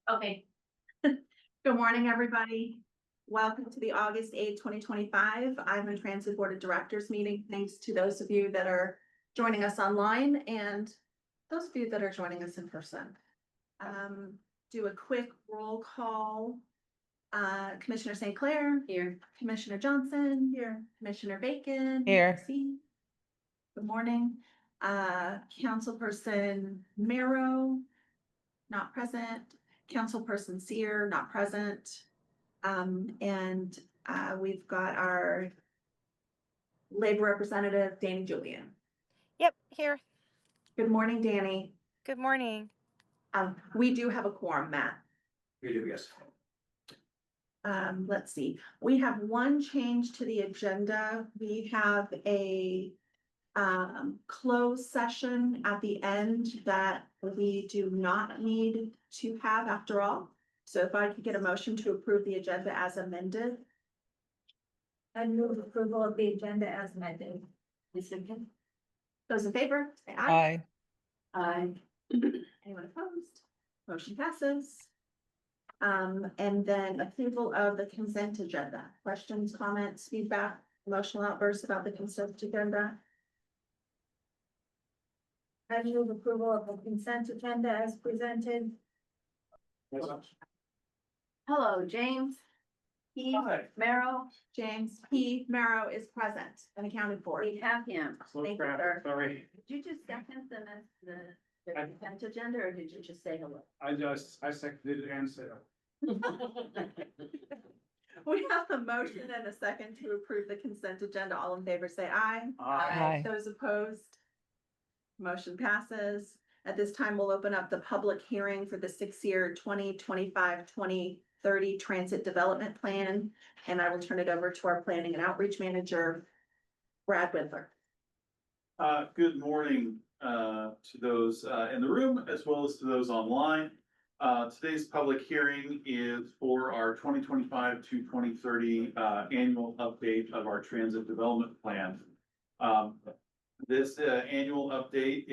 Okay, Good morning, everybody. Welcome to the August 8th, 2025 Ivan Transit Board of Directors meeting. Thanks to those of you that are joining us online and those of you that are joining us in person. Do a quick roll call. Commissioner St. Clair. here. Commissioner Johnson. Here. Commissioner Bacon. Here. See. Good morning. Councilperson Marrow, not present. Councilperson Seer, not present. And we've got our labor representative, Danny Julian. Yep, here. Good morning, Danny. Good morning. We do have a quorum, Matt. We do, yes. Let's see, we have one change to the agenda. We have a closed session at the end that we do not need to have after all. So if I could get a motion to approve the agenda as amended. I move approval of the agenda as amended. Those in favor, say aye. Aye. Anyone opposed? Motion passes. And then approval of the consent agenda. Questions, comments, feedback, emotional outbursts about the consent agenda? I move approval of the consent agenda as presented. Hello, James. Keith, Hi. Merrill, James P. Marrow is present and accounted for. we have him. Thank you, sir. Sorry, Did you just second the I- consent agenda, or did you just say hello? I seconded it and said. We have a motion and a second to approve the consent agenda. All in favor, say aye. Aye. Those opposed? Motion passes. At this time, we'll open up the public hearing for the 6-year 2025-2030 Transit Development Plan. And I will turn it over to our Planning and Outreach Manager, Brad Windler. Good morning, to those, in the room as well as to those online. Today's public hearing is for our 2025 to 2030, annual update of our transit development plan. This annual update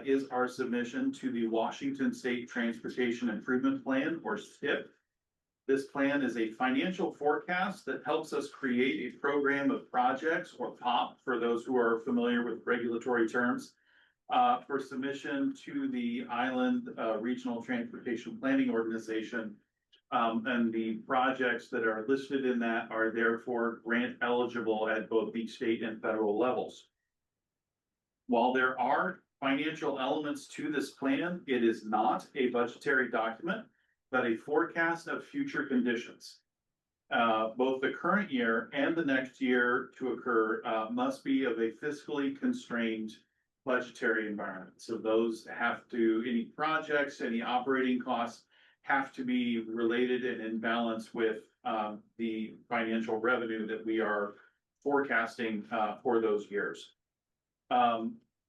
is our submission to the Washington State Transportation Improvement Plan, or STIP. This plan is a financial forecast that helps us create a program of projects, or POP, for those who are familiar with regulatory terms, for submission to the Island Regional Transportation Planning Organization. And the projects that are listed in that are therefore grant eligible at both the state and federal levels. While there are financial elements to this plan, it is not a budgetary document, but a forecast of future conditions. Both the current year and the next year to occur must be of a fiscally constrained budgetary environment. So those have to, any projects, any operating costs have to be related and in balance with the financial revenue that we are forecasting for those years.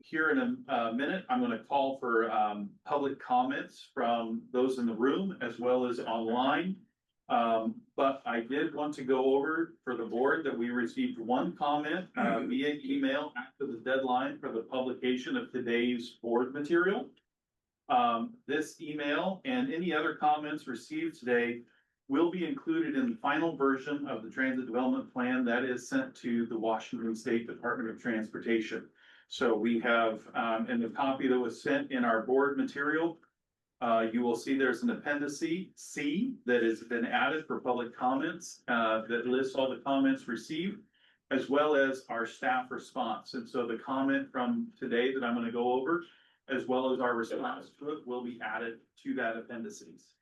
Here in a minute, I'm going to call for public comments from those in the room as well as online. But I did want to go over for the board that we received one comment via email after the deadline for the publication of today's board material. This email and any other comments received today will be included in the final version of the transit development plan that is sent to the Washington State Department of Transportation. So we have, in the copy that was sent in our board material, you will see there's an appendix C that has been added for public comments, that lists all the comments received, as well as our staff response. And so the comment from today that I'm going to go over, as well as our response to it, will be added to that appendices.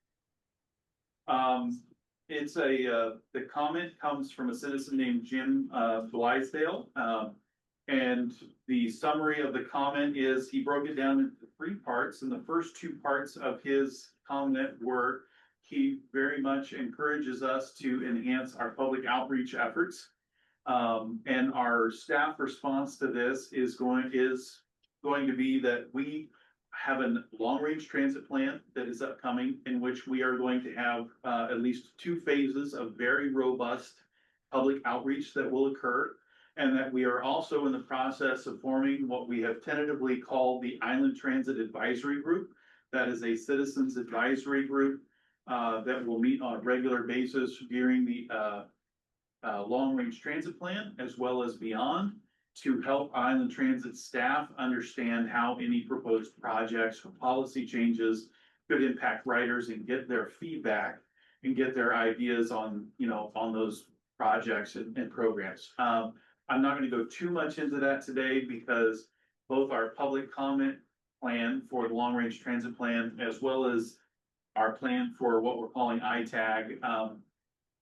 It's the comment comes from a citizen named Jim Blaisdell. And the summary of the comment is he broke it down into 3 parts, and the first 2 parts of his comment were he very much encourages us to enhance our public outreach efforts. And our staff response to this is going to be that we have a long-range transit plan that is upcoming, in which we are going to have at least 2 phases of very robust public outreach that will occur. And that we are also in the process of forming what we have tentatively called the Island Transit Advisory Group. That is a citizens advisory group that will meet on a regular basis during the long-range transit plan as well as beyond to help Island Transit staff understand how any proposed projects or policy changes could impact riders and get their feedback and get their ideas on, on those projects and programs. I'm not gonna go too much into that today because both our public comment plan for the long-range transit plan, as well as our plan for what we're calling ITAG,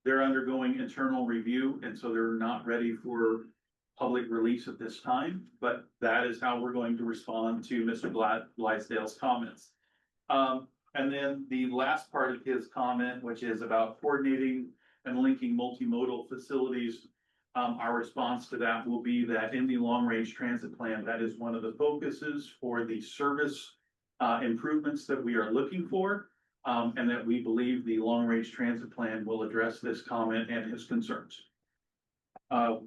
they're undergoing internal review, and so they're not ready for public release at this time, but that is how we're going to respond to Mr. Glisdale's comments. And then the last part of his comment, which is about coordinating and linking multimodal facilities. Our response to that will be that in the long-range transit plan, that is one of the focuses for the service improvements that we are looking for. And that we believe the long-range transit plan will address this comment and his concerns.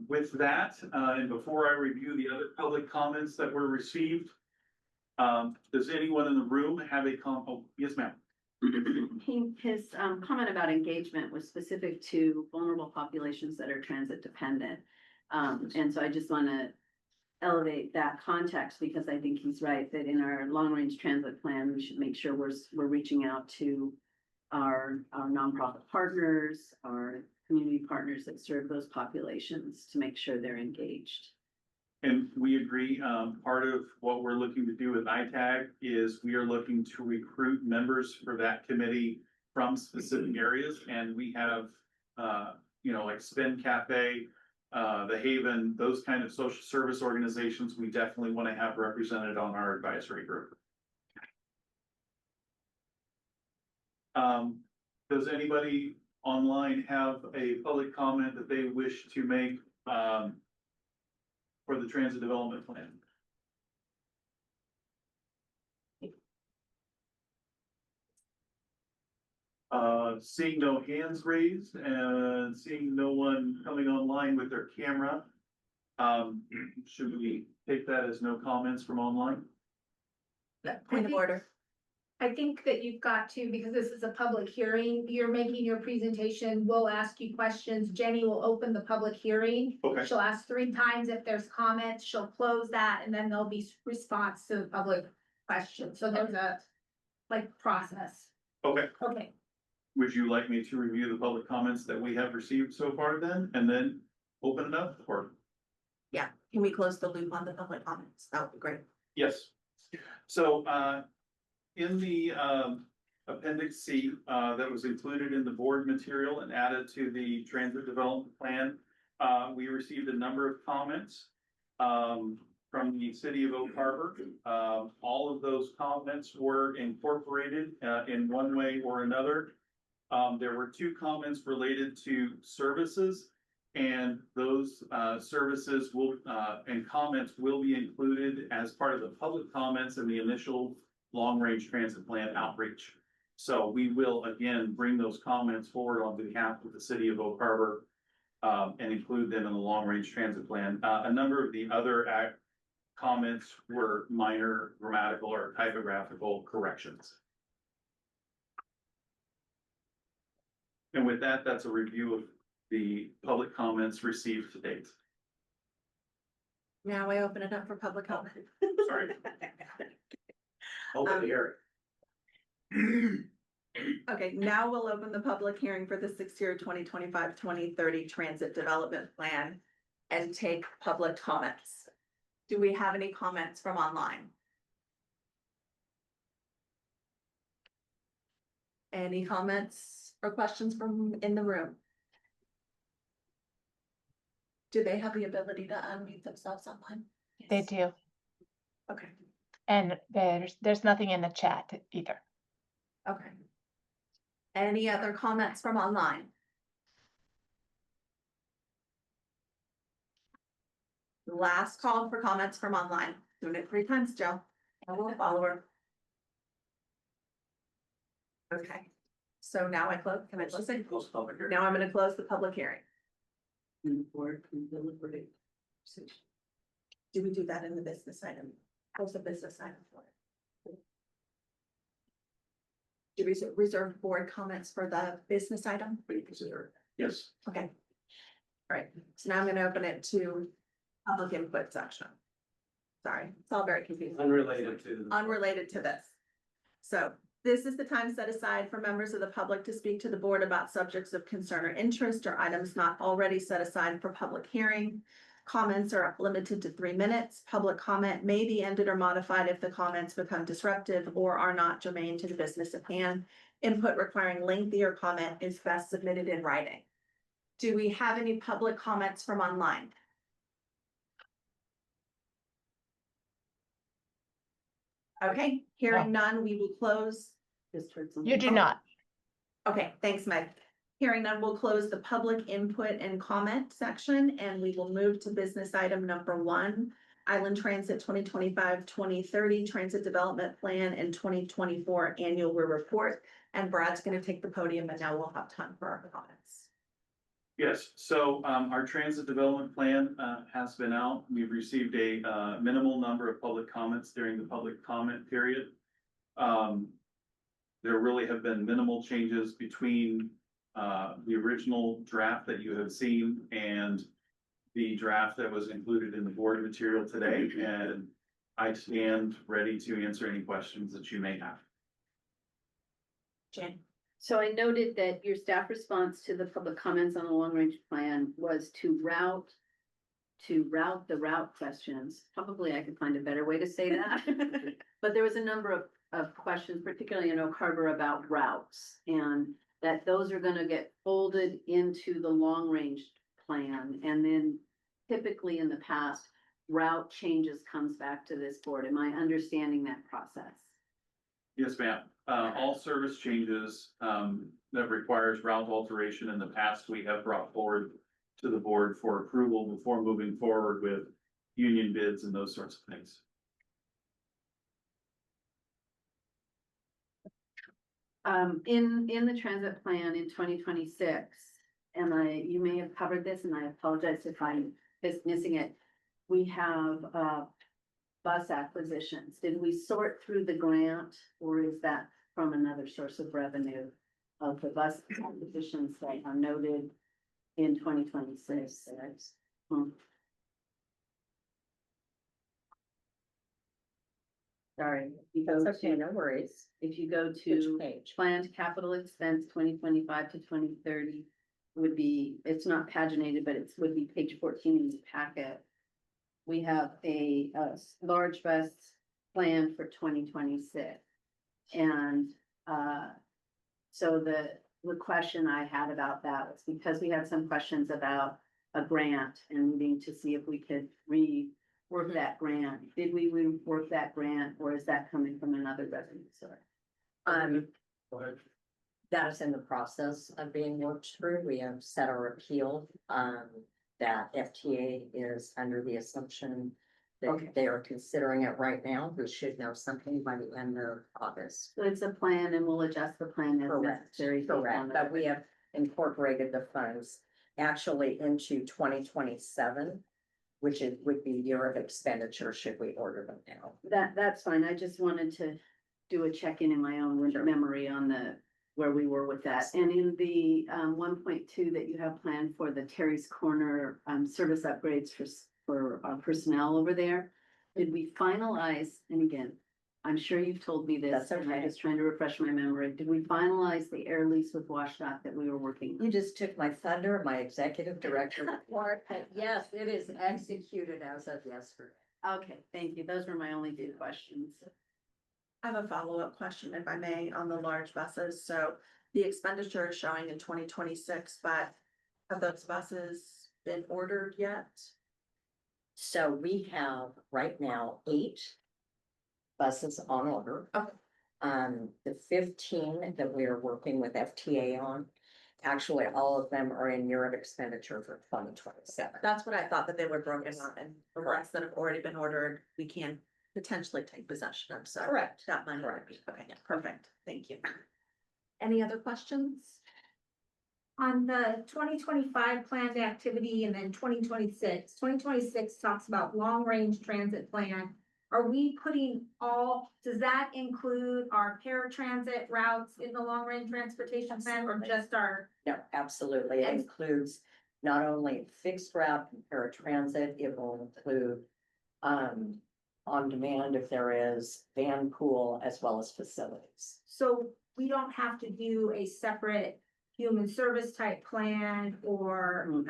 With that, and before I review the other public comments that were received, does anyone in the room have a oh, yes, ma'am. His comment about engagement was specific to vulnerable populations that are transit dependent. And so I just want to elevate that context because I think he's right that in our long range transit plan, we should make sure we're reaching out to our nonprofit partners, our community partners that serve those populations to make sure they're engaged. And we agree, part of what we're looking to do with ITAG is we are looking to recruit members for that committee from specific areas. And we have, like Spin Cafe, the Haven, those kind of social service organizations, we definitely want to have represented on our advisory group. Does anybody online have a public comment that they wish to make, for the transit development plan? Seeing no hands raised and seeing no one coming online with their camera. Should we take that as no comments from online? Point of order. I think that you've got to, because this is a public hearing, you're making your presentation, we'll ask you questions, Jenny will open the public hearing. Okay. She'll ask 3 times if there's comments, she'll close that, and then there'll be response to the public question, so there's a, process. Okay. Okay, Would you like me to review the public comments that we have received so far then, and then open it up, or? Yeah, can we close the loop on the public comments? That would be great. Yes. So, in the, appendix C, that was included in the board material and added to the transit development plan, we received a number of comments, from the city of Oak Harbor. All of those comments were incorporated, in one way or another. There were 2 comments related to services, and those services will and comments will be included as part of the public comments in the initial long-range transit plan outreach. So we will again bring those comments forward on behalf of the city of Oak Harbor and include them in the long-range transit plan. A number of the other comments were minor grammatical or typographical corrections. And with that, that's a review of the public comments received to date. Now I open it up for public comment. Sorry. Open the hearing. Okay, now we'll open the public hearing for the 6-year 2025-2030 transit development plan and take public comments. Do we have any comments from online? Any comments or questions from in the room? Do they have the ability to unmute themselves online? They do. Okay, And there's nothing in the chat either. okay. Any other comments from online? Last call for comments from online. Doing it 3 times, Joe. I will follow her. Okay, so now I close, can I listen? Close public hearing. Now I'm gonna close the public hearing. And the board can deliberate. Do we do that in the business item? What's the business item for it? Do we reserve board comments for the business item? Yes. Okay. All right, so now I'm gonna open it to public input section. Sorry, it's all very confusing. Unrelated to this. So this is the time set aside for members of the public to speak to the board about subjects of concern or interest or items not already set aside for public hearing. Comments are limited to 3 minutes. Public comment may be ended or modified if the comments become disruptive or are not germane to the business at hand. Input requiring lengthier comment is best submitted in writing. Do we have any public comments from online? Okay, hearing none, we will close. Just heard You do something. not. Okay, thanks, Meg. Hearing none, we'll close the public input and comment section, and we will move to business item number 1. Island Transit 2025-2030 Transit Development Plan and 2024 Annual Report. And Brad's gonna take the podium, and now we'll have time for our comments. Yes, so our transit development plan has been out. We've received a minimal number of public comments during the public comment period. There really have been minimal changes between the original draft that you have seen and the draft that was included in the board material today, and I stand ready to answer any questions that you may have. Jen? So I noted that your staff response to the public comments on the long range plan was to route the route questions. Probably I could find a better way to say that. But there was a number of questions, particularly in Oak Harbor, about routes, and that those are gonna get folded into the long range plan. And then typically in the past, route changes comes back to this board. Am I understanding that process? Yes, ma'am. All service changes that requires route alteration in the past, we have brought forward to the board for approval before moving forward with union bids and those sorts of things. In the transit plan in 2026, you may have covered this, and I apologize if I'm missing it. We have bus acquisitions. Did we sort through the grant, or is that from another source of revenue of the bus acquisitions that are noted in 2026? Sorry. No worries. If you go Which to page? planned capital expense 2025 to 2030 would be, it's not paginated, but it's would be page 14 in the packet. We have a large bus plan for 2026. And so the question I had about that was because we had some questions about a grant and needing to see if we could rework that grant. Did we rework that grant, or is that coming from another revenue source? Go ahead. That is in the process of being worked through. We have set our appeal, that FTA is under the assumption Okay. that they are considering it right now. We should know something by the end of August. So it's a plan, and we'll adjust the plan as Correct, necessary. based on correct, the- but we have incorporated the funds actually into 2027, which would be year of expenditure should we order them now. That's fine. I just wanted to do a check-in in my own memory on where we were with that. And in the 1.2 that you have planned for the Terry's Corner service upgrades for personnel over there, did we finalize, and again, I'm sure you've told me this, That's and I'm okay. just trying to refresh my memory. Did we finalize the air lease with WashDOT that we were working on? You just took my thunder, my executive director report, but yes, it is executed as of yesterday. Okay, thank you. Those were my only two questions. I have a follow-up question, if I may, on the large buses. So the expenditure is showing in 2026, but have those buses been ordered yet? So we have right now 8 buses on order. Okay. The 15 that we are working with FTA on, actually, all of them are in year of expenditure for 2027. That's what I thought, that they were broken up, and the ones that have already been ordered, we can potentially take possession of, so. Correct. That money would Correct. be, okay, perfect, thank you. Any other questions? On the 2025 planned activity and then 2026. 2026 talks about long-range transit plan. Are we putting does that include our paratransit routes in the long-range transportation plan or Absolutely. just our? No, absolutely. It And- includes not only fixed route and paratransit, it will include on demand if there is van pool as well as facilities. So we don't have to do a separate human service type plan or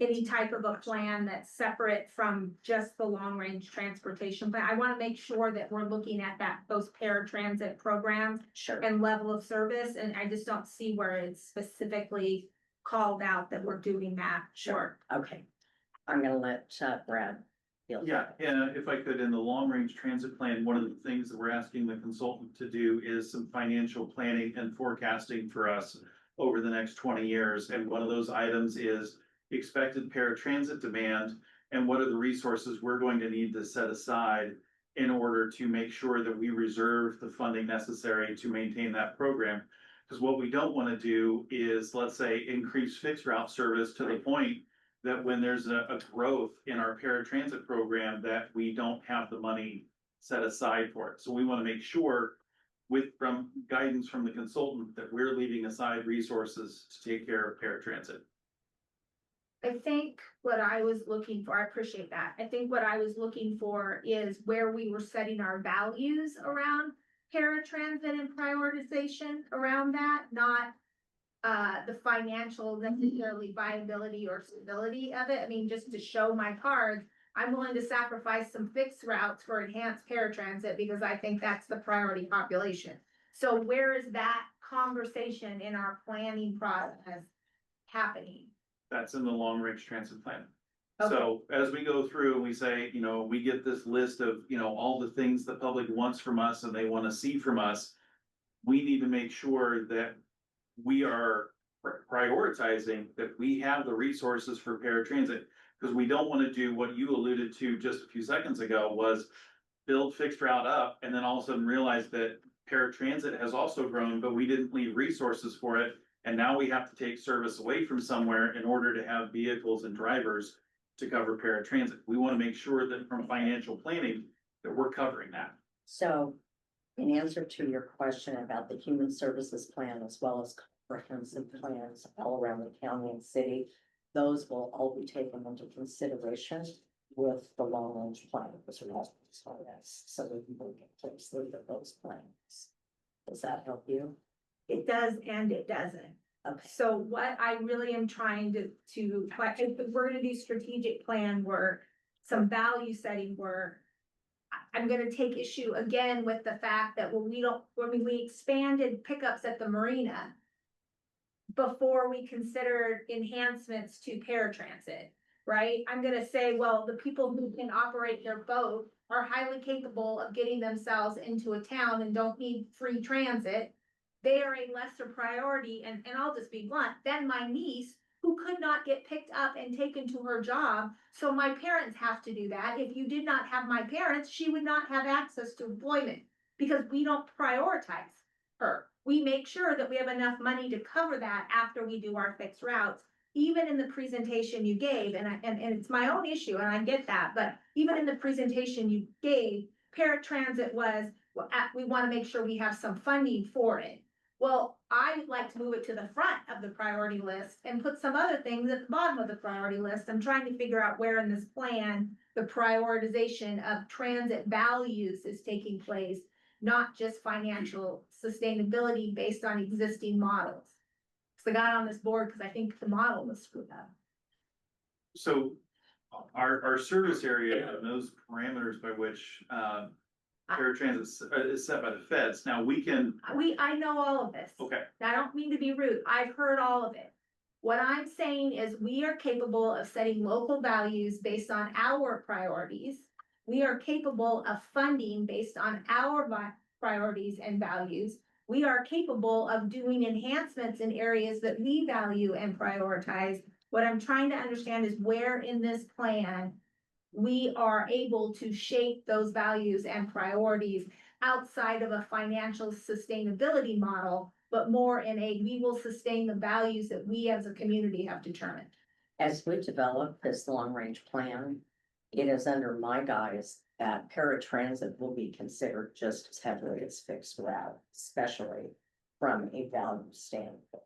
any type of a plan that's separate from just the long range transportation. But I want to make sure that we're looking at those paratransit programs Sure. and level of service. And I just don't see where it's specifically called out that we're doing that. Sure. Okay. I'm gonna let Brad. deal with Yeah, it. and if I could, in the long-range transit plan, one of the things that we're asking the consultant to do is some financial planning and forecasting for us over the next 20 years. And one of those items is expected paratransit demand and what are the resources we're going to need to set aside in order to make sure that we reserve the funding necessary to maintain that program. Because what we don't want to do is, let's say, increase fixed route service to the point that when there's a growth in our paratransit program, that we don't have the money set aside for it. So we want to make sure from guidance from the consultant that we're leaving aside resources to take care of paratransit. I think what I was looking for, I appreciate that. I think what I was looking for is where we were setting our values around paratransit and prioritization around that, not the financial necessarily viability or stability of it. I mean, just to show my cards, I'm willing to sacrifice some fixed routes for enhanced paratransit because I think that's the priority population. So where is that conversation in our planning process happening? That's in the long range transit plan. Okay. So as we go through and we say, we get this list of, all the things the public wants from us and they want to see from us. We need to make sure that we are prioritizing that we have the resources for paratransit. Because we don't want to do what you alluded to just a few seconds ago was build fixed route up and then all of a sudden realize that paratransit has also grown, but we didn't leave resources for it. And now we have to take service away from somewhere in order to have vehicles and drivers to cover paratransit. We want to make sure that from financial planning that we're covering that. So in answer to your question about the human services plan as well as comprehensive plans all around the county and city, those will all be taken into consideration with the long range plan, which we have so we can look at closely at those plans. Does that help you? It does and it doesn't. Okay. So what I really am trying to, like, if we're gonna do strategic plan work, some value setting work. I'm gonna take issue again with the fact that when we expanded pickups at the marina. Before we considered enhancements to paratransit, right? I'm gonna say, well, the people who can operate their boat are highly capable of getting themselves into a town and don't need free transit. They are a lesser priority, and I'll just be blunt, than my niece, who could not get picked up and taken to her job. So my parents have to do that. If you did not have my parents, she would not have access to employment because we don't prioritize her. We make sure that we have enough money to cover that after we do our fixed routes. Even in the presentation you gave, and it's my own issue, and I get that, but even in the presentation you gave, paratransit was, we want to make sure we have some funding for it. Well, I would like to move it to the front of the priority list and put some other things at the bottom of the priority list. I'm trying to figure out where in this plan the prioritization of transit values is taking place, not just financial sustainability based on existing models. So I got on this board because I think the model was screwed up. So our service area and those parameters by which paratransit is set by the feds. Now we can, I know all of this. okay, I don't mean to be rude. I've heard all of it. What I'm saying is we are capable of setting local values based on our priorities. We are capable of funding based on our priorities and values. We are capable of doing enhancements in areas that we value and prioritize. What I'm trying to understand is where in this plan we are able to shape those values and priorities outside of a financial sustainability model, but more in a, we will sustain the values that we as a community have determined. As we develop this long-range plan, it is under my guise that paratransit will be considered just as heavily as fixed route, especially from a value standpoint.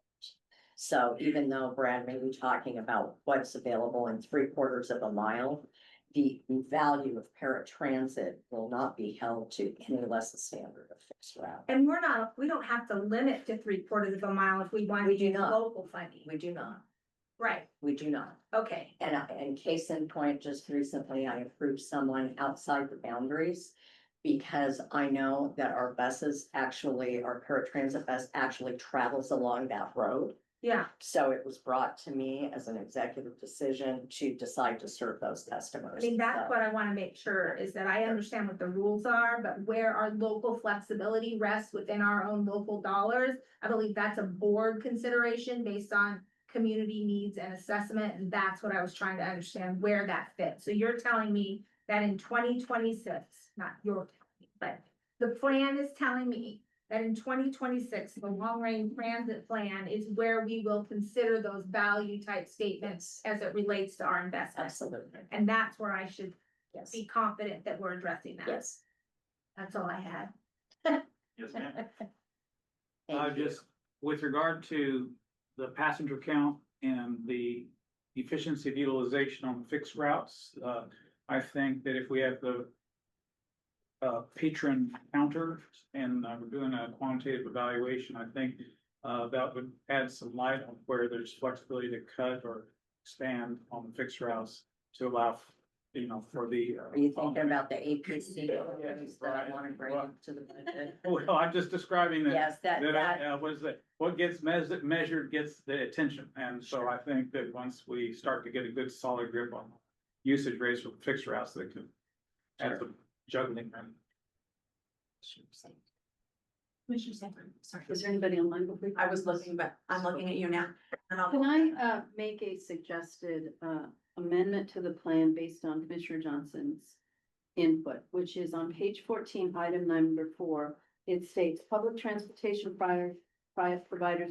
So even though Brad may be talking about what's available in 3/4 of a mile, the value of paratransit will not be held to any less a standard of fixed route. And we don't have to limit to 3/4 of a mile if we want to We do use not. local funding. We do not, Right, we do not. okay. And case in point, just recently I approved someone outside the boundaries. Because I know that our buses actually, our paratransit bus actually travels along that road. Yeah, So it was brought to me as an executive decision to decide to serve those I customers. mean, that's So, what I wanna make sure is that I understand what the rules are, but where our local flexibility rests within our own local dollars. I believe that's a board consideration based on community needs and assessment, and that's what I was trying to understand where that fits. So you're telling me that in 2026, not your, but the plan is telling me that in 2026, the long-range transit plan is where we will consider those value type statements as it relates to our investments. Absolutely, And that's where I should yes, be confident that we're addressing that. yes. That's all I had. Yes, ma'am. Thank you. Just with regard to the passenger count and the efficiency of utilization on fixed routes, I think that if we have the patron counter and we're doing a quantitative evaluation, I think that would add some light on where there's flexibility to cut or expand on the fixed routes to allow, for the. Are you thinking about the APC that I want to bring to the budget? Well, I'm just describing that. Yes, that, What is that, what gets measured gets the attention, and so I think that once we start to get a good solid grip on usage rates for fixed routes, that can add some juggling. Commissioner Sanford, sorry. Is there anybody online? before we- I was looking, but I'm looking at you now. And I'll- Can I make a suggested amendment to the plan based on Commissioner Johnson's input, which is on page 14, item number 4. It states, public transportation providers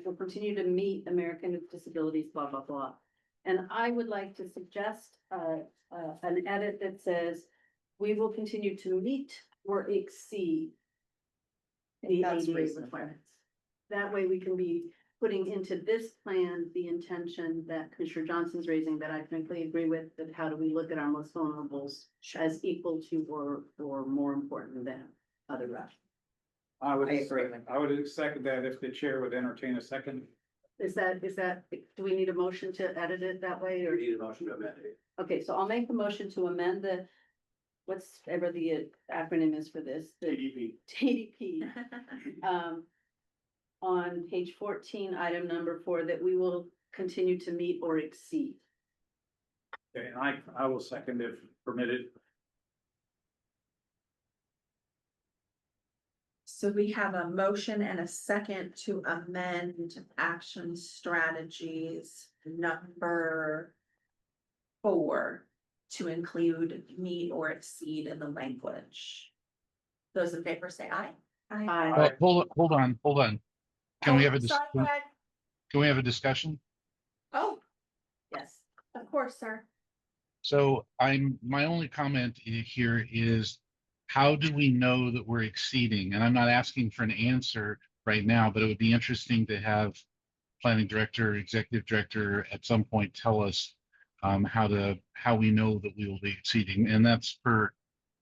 will continue to meet American with disabilities, blah, blah, blah. And I would like to suggest an edit that says, we will continue to meet or exceed the That's ADA reasonable. requirements. That way we can be putting into this plan the intention that Commissioner Johnson's raising, that I frankly agree with, that how do we look at our most vulnerables as equal to or more important than other routes? I would, I agree with I would second that if the chair would entertain a second. Is that, do we need a motion to edit it that way or? Need a motion to amend it. Okay, so I'll make the motion to amend whatever the acronym is for this, the TDP. TDP. On page 14, item number 4, that we will continue to meet or exceed. Okay, and I will second if permitted. So we have a motion and a second to amend action strategies number 4 to include meet or exceed in the language. Those in favor say aye. Aye. Hold on. Can we have a, Sorry, can Fred. we have a discussion? Oh, yes, of course, sir. So my only comment here is, how do we know that we're exceeding? And I'm not asking for an answer right now, but it would be interesting to have planning director, executive director at some point tell us how we know that we will be exceeding. And that's per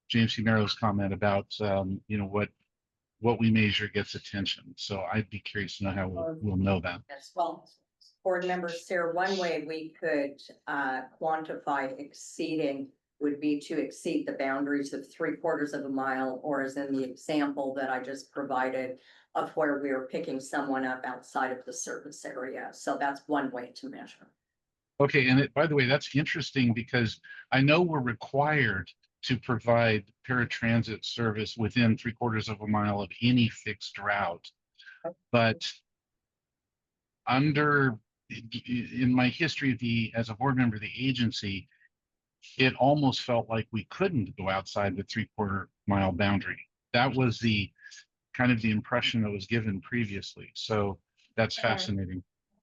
James C. Merrill's comment about, what we measure gets attention. So I'd be curious to know how we'll know that. Yes, well, board members, Sarah, one way we could quantify exceeding would be to exceed the boundaries of 3/4 of a mile, or as in the example that I just provided of where we are picking someone up outside of the service area. So that's one way to measure. Okay, and by the way, that's interesting because I know we're required to provide paratransit service within 3/4 of a mile of any fixed route. But in my history as a board member of the agency, it almost felt like we couldn't go outside the 3/4 mile boundary. that was the kind of the impression that was given previously. So that's Okay. fascinating.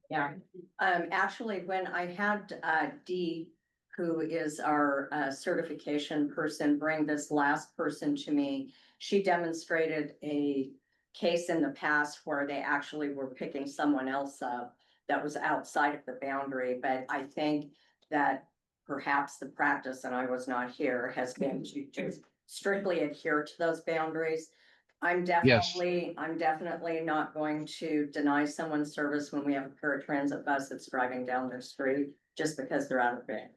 Yeah, actually, when I had, Dee, who is our, certification person, bring this last person to me, she demonstrated a case in the past where they actually were picking someone else up that was outside of the boundary, but I think that perhaps the practice, and I was not here, has been to just strictly adhere to those boundaries. I'm definitely not going to deny someone service when we have a paratransit bus that's driving down their street just because they're out of boundary.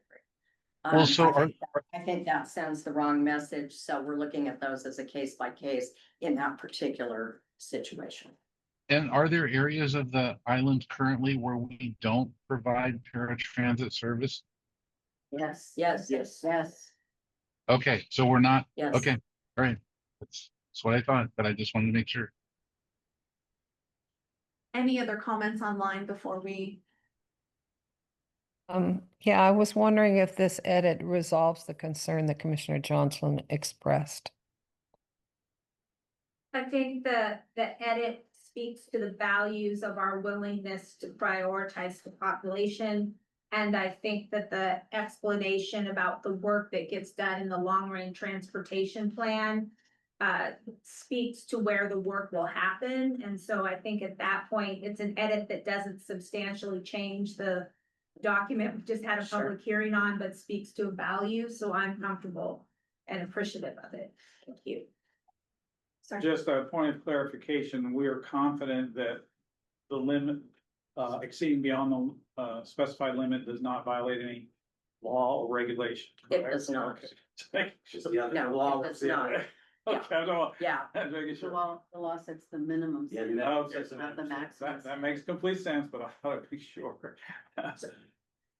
Well, so I think that sends the wrong message, so we're looking at those as a case by case in that particular situation. and are there areas of the island currently where we don't provide paratransit service? Yes. Yes. Okay, so we're not, Yes. okay, all right. That's what I thought, but I just wanted to make sure. Any other comments online before we? Yeah, I was wondering if this edit resolves the concern that Commissioner Johnson expressed. I think the edit speaks to the values of our willingness to prioritize the population. And I think that the explanation about the work that gets done in the long-range transportation plan speaks to where the work will happen. And so I think at that point, it's an edit that doesn't substantially change the document we just had a Sure. public hearing on, but speaks to a value. So I'm comfortable and appreciative of it. Thank you. Sorry. Just a point of clarification, we are confident that the limit, exceeding beyond the, specified limit does not violate any law or regulation. It does not. Okay. No, it does not. Okay, I don't, Yeah, I'm making The sure. law sets the minimum. Yeah, standard, No, not the maximum. that makes complete sense, but I thought I'd be sure.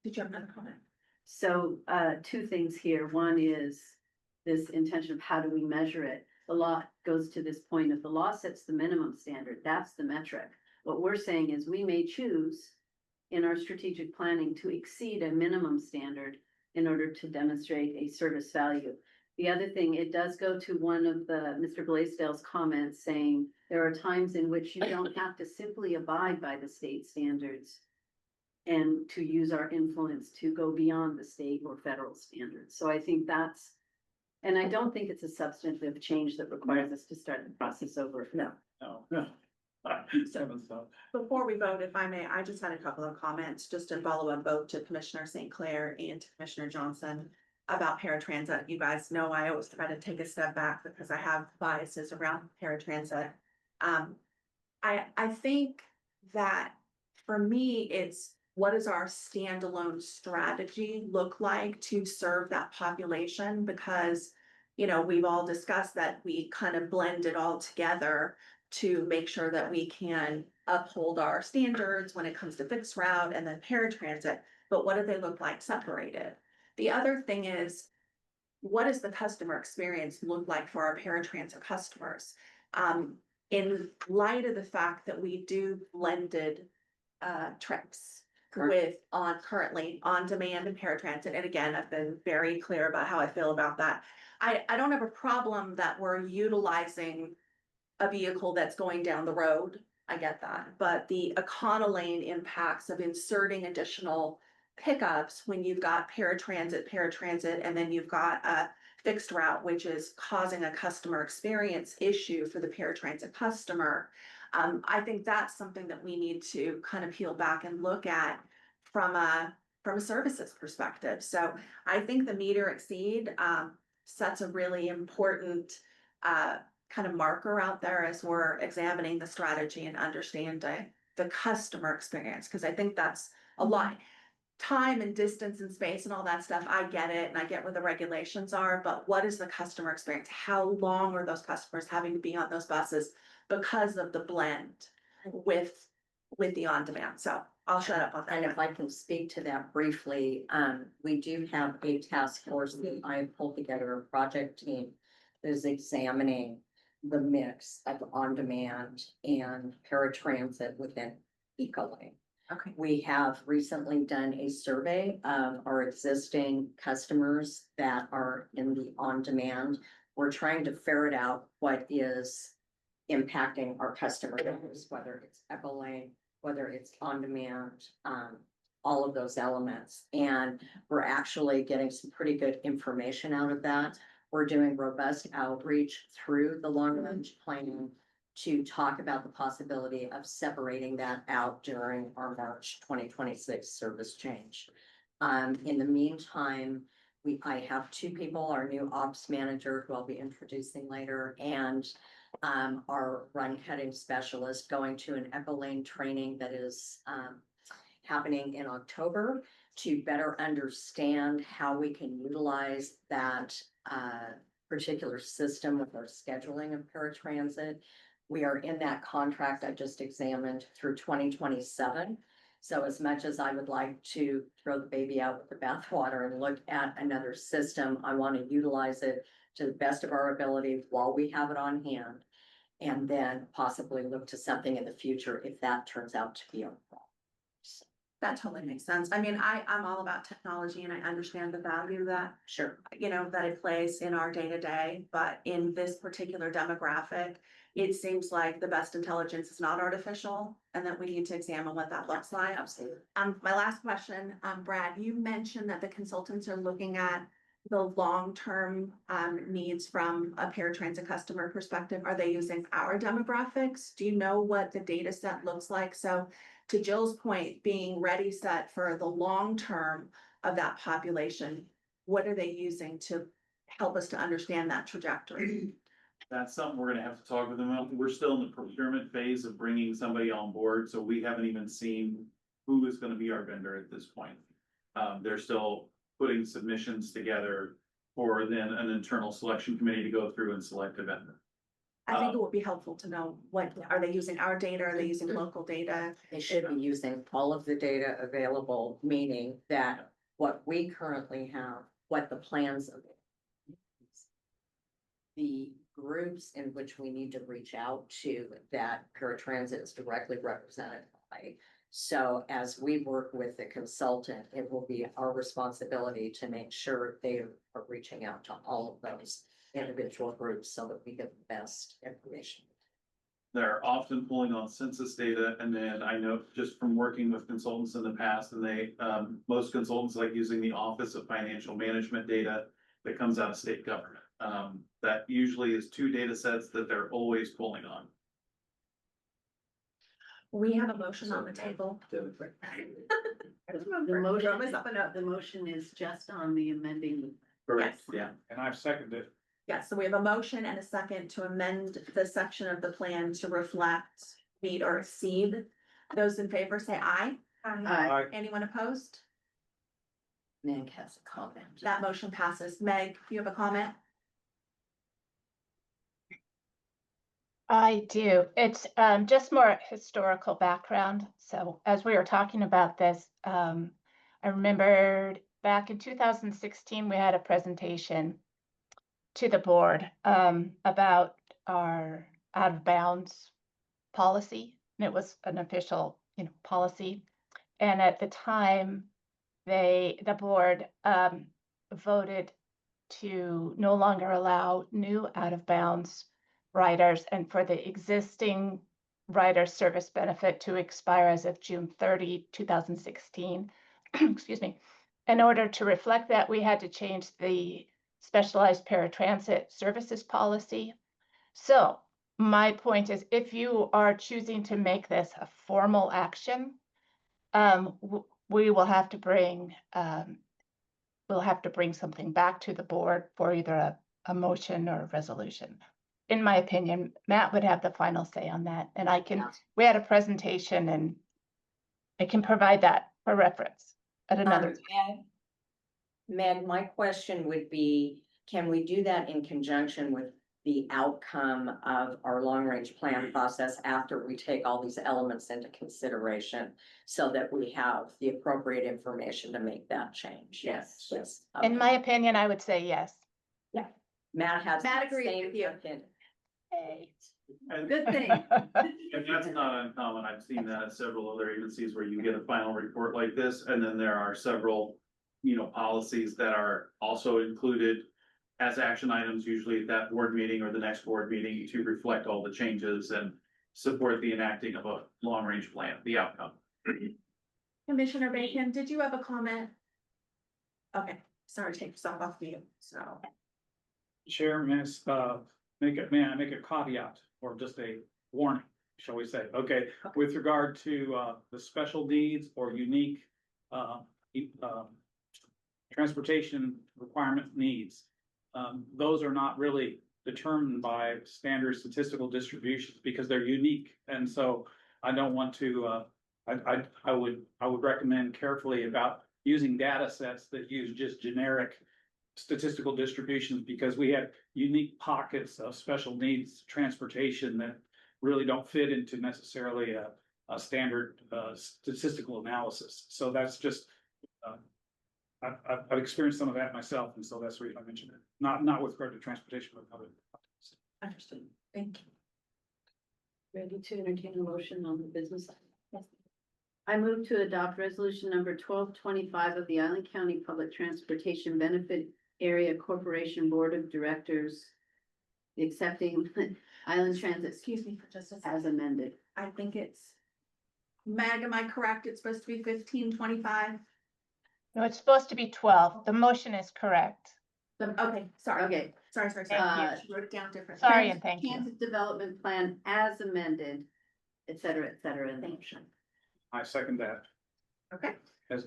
Did you have another comment? So, two things here. One is this intention of how do we measure it? The law goes to this point of the law sets the minimum standard. That's the metric. What we're saying is we may choose in our strategic planning to exceed a minimum standard in order to demonstrate a service value. The other thing, it does go to one of the Mr. Blaisdell's comments saying there are times in which you don't have to simply abide by the state standards and to use our influence to go beyond the state or federal standards. So I think that's, and I don't think it's a substantive change that requires us to start the process over. No. No. Seven stuff. Before we vote, if I may, I just had a couple of comments, just to follow up both to Commissioner St. Clair and to Commissioner Johnson about paratransit. You guys know I always try to take a step back because I have biases around paratransit. I think that for me, it's what does our standalone strategy look like to serve that population? Because, you know, we've all discussed that we kind of blend it all together to make sure that we can uphold our standards when it comes to fixed route and then paratransit. But what do they look like separated? The other thing is, what does the customer experience look like for our paratransit customers? In light of the fact that we do blended trips with currently on demand and paratransit, and again, I've been very clear about how I feel about that. I don't have a problem that we're utilizing a vehicle that's going down the road. I get that, but the Econolane impacts of inserting additional pickups when you've got paratransit, and then you've got a fixed route, which is causing a customer experience issue for the paratransit customer. I think that's something that we need to kind of peel back and look at from a services perspective. So I think the meter exceed sets a really important kind of marker out there as we're examining the strategy and understanding the customer experience, because I think that's a lot. Time and distance and space and all that stuff, I get it, and I get where the regulations are, but what is the customer experience? How long are those customers having to be on those buses because of the blend with the on-demand? So I'll shut up on and if that. I can speak to that briefly, we do have a task force that I pulled together, a project team that is examining the mix of on-demand and paratransit within Ecolane. Okay. We have recently done a survey of our existing customers that are in the on-demand we're trying to ferret out what is impacting our customers, whether it's Echo Lane, whether it's on demand, all of those elements. And we're actually getting some pretty good information out of that. We're doing robust outreach through the long range planning to talk about the possibility of separating that out during our March 2026 service change. In the meantime, I have two people, our new ops manager, who I'll be introducing later, and our run cutting specialist going to an Echo Lane training that is happening in October to better understand how we can utilize that particular system with our scheduling of paratransit. We are in that contract I just examined through 2027. So as much as I would like to throw the baby out with the bathwater and look at another system, I want to utilize it to the best of our ability while we have it on hand. And then possibly look to something in the future if that turns out to be a problem. That totally makes sense. I mean, I'm all about technology and I understand the value that, Sure. you know, that it plays in our day to day, but in this particular demographic, it seems like the best intelligence is not artificial and that we need to examine what that looks like. Absolutely. My last question, Brad, you mentioned that the consultants are looking at the long-term needs from a paratransit customer perspective. Are they using our demographics? Do you know what the data set looks like? So to Jill's point, being ready set for the long term of that population, what are they using to help us to understand that trajectory? That's something we're gonna have to talk with them about. We're still in the procurement phase of bringing somebody on board, so we haven't even seen who is gonna be our vendor at this point. They're still putting submissions together for then an internal selection committee to go through and select a vendor. I think it would be helpful to know what, are they using our data? Are they using local data? They should be using all of the data available, meaning that what we currently have, what the plans of the groups in which we need to reach out to that paratransit is directly represented by. So as we work with the consultant, it will be our responsibility to make sure they are reaching out to all of those individual groups so that we get the best information. They're often pulling on census data, and then I know just from working with consultants in the past, and they, most consultants like using the Office of Financial Management data that comes out of state government. That usually is two data sets that they're always pulling on. We have a motion on the table. The motion is just on the amending. Yes. Yeah. And I've seconded it. Yes, so we have a motion and a second to amend the section of the plan to reflect, meet or exceed. Those in favor say aye. Aye. Anyone opposed? Meg has a comment. That motion passes. Meg, you have a comment? I do. It's just more historical background. So as we were talking about this, I remembered back in 2016, we had a presentation to the board about our out of bounds policy. And it was an official, policy. And at the time, the board voted to no longer allow new out of bounds riders and for the existing rider service benefit to expire as of June 30, 2016. Excuse me. In order to reflect that, we had to change the specialized paratransit services policy. So my point is, if you are choosing to make this a formal action, we will have to bring something back to the board for either a motion or a resolution. In my opinion, Matt would have the final say on that. And we had a presentation and I can provide that for reference at another time. Meg, my question would be, can we do that in conjunction with the outcome of our long range plan process after we take all these elements into consideration so that we have the appropriate information to make that change? Yes. Yes. In my opinion, I would say yes. Matt has. Matt the agrees same with you. opinion. Hey. And Good thing. and that's not uncommon. I've seen that at several other agencies where you get a final report like this, and then there are several, policies that are also included as action items, usually at that board meeting or the next board meeting, to reflect all the changes and support the enacting of a long-range plan, the outcome. Commissioner Bacon, did you have a comment? Okay, sorry, take yourself off mute, so. Chair, may I make a caveat or just a warning, shall we say? Okay, with regard to the special needs or unique transportation requirement needs. Those are not really determined by standard statistical distributions because they're unique. And so I don't want to, I would recommend carefully about using data sets that use just generic statistical distributions because we have unique pockets of special needs transportation that really don't fit into necessarily a standard statistical analysis. So that's just, I've experienced some of that myself, and so that's the reason I mentioned it. Not with regard to transportation, but other. Understood, thank you. Ready to entertain a motion on the business side? Yes. I move to adopt resolution number 1225 of the Island County Public Transportation Benefit Area Corporation Board of Directors accepting Island Transit Excuse me for just a as second. amended. I think it's. Mag, am I correct? It's supposed to be 1525? No, it's supposed to be 12. The motion is correct. Okay, sorry. Okay. Sorry. Thank you. She wrote it down differently. Sorry and thank you. Transit Development Plan as amended, et cetera, in the motion. I second that. Okay. As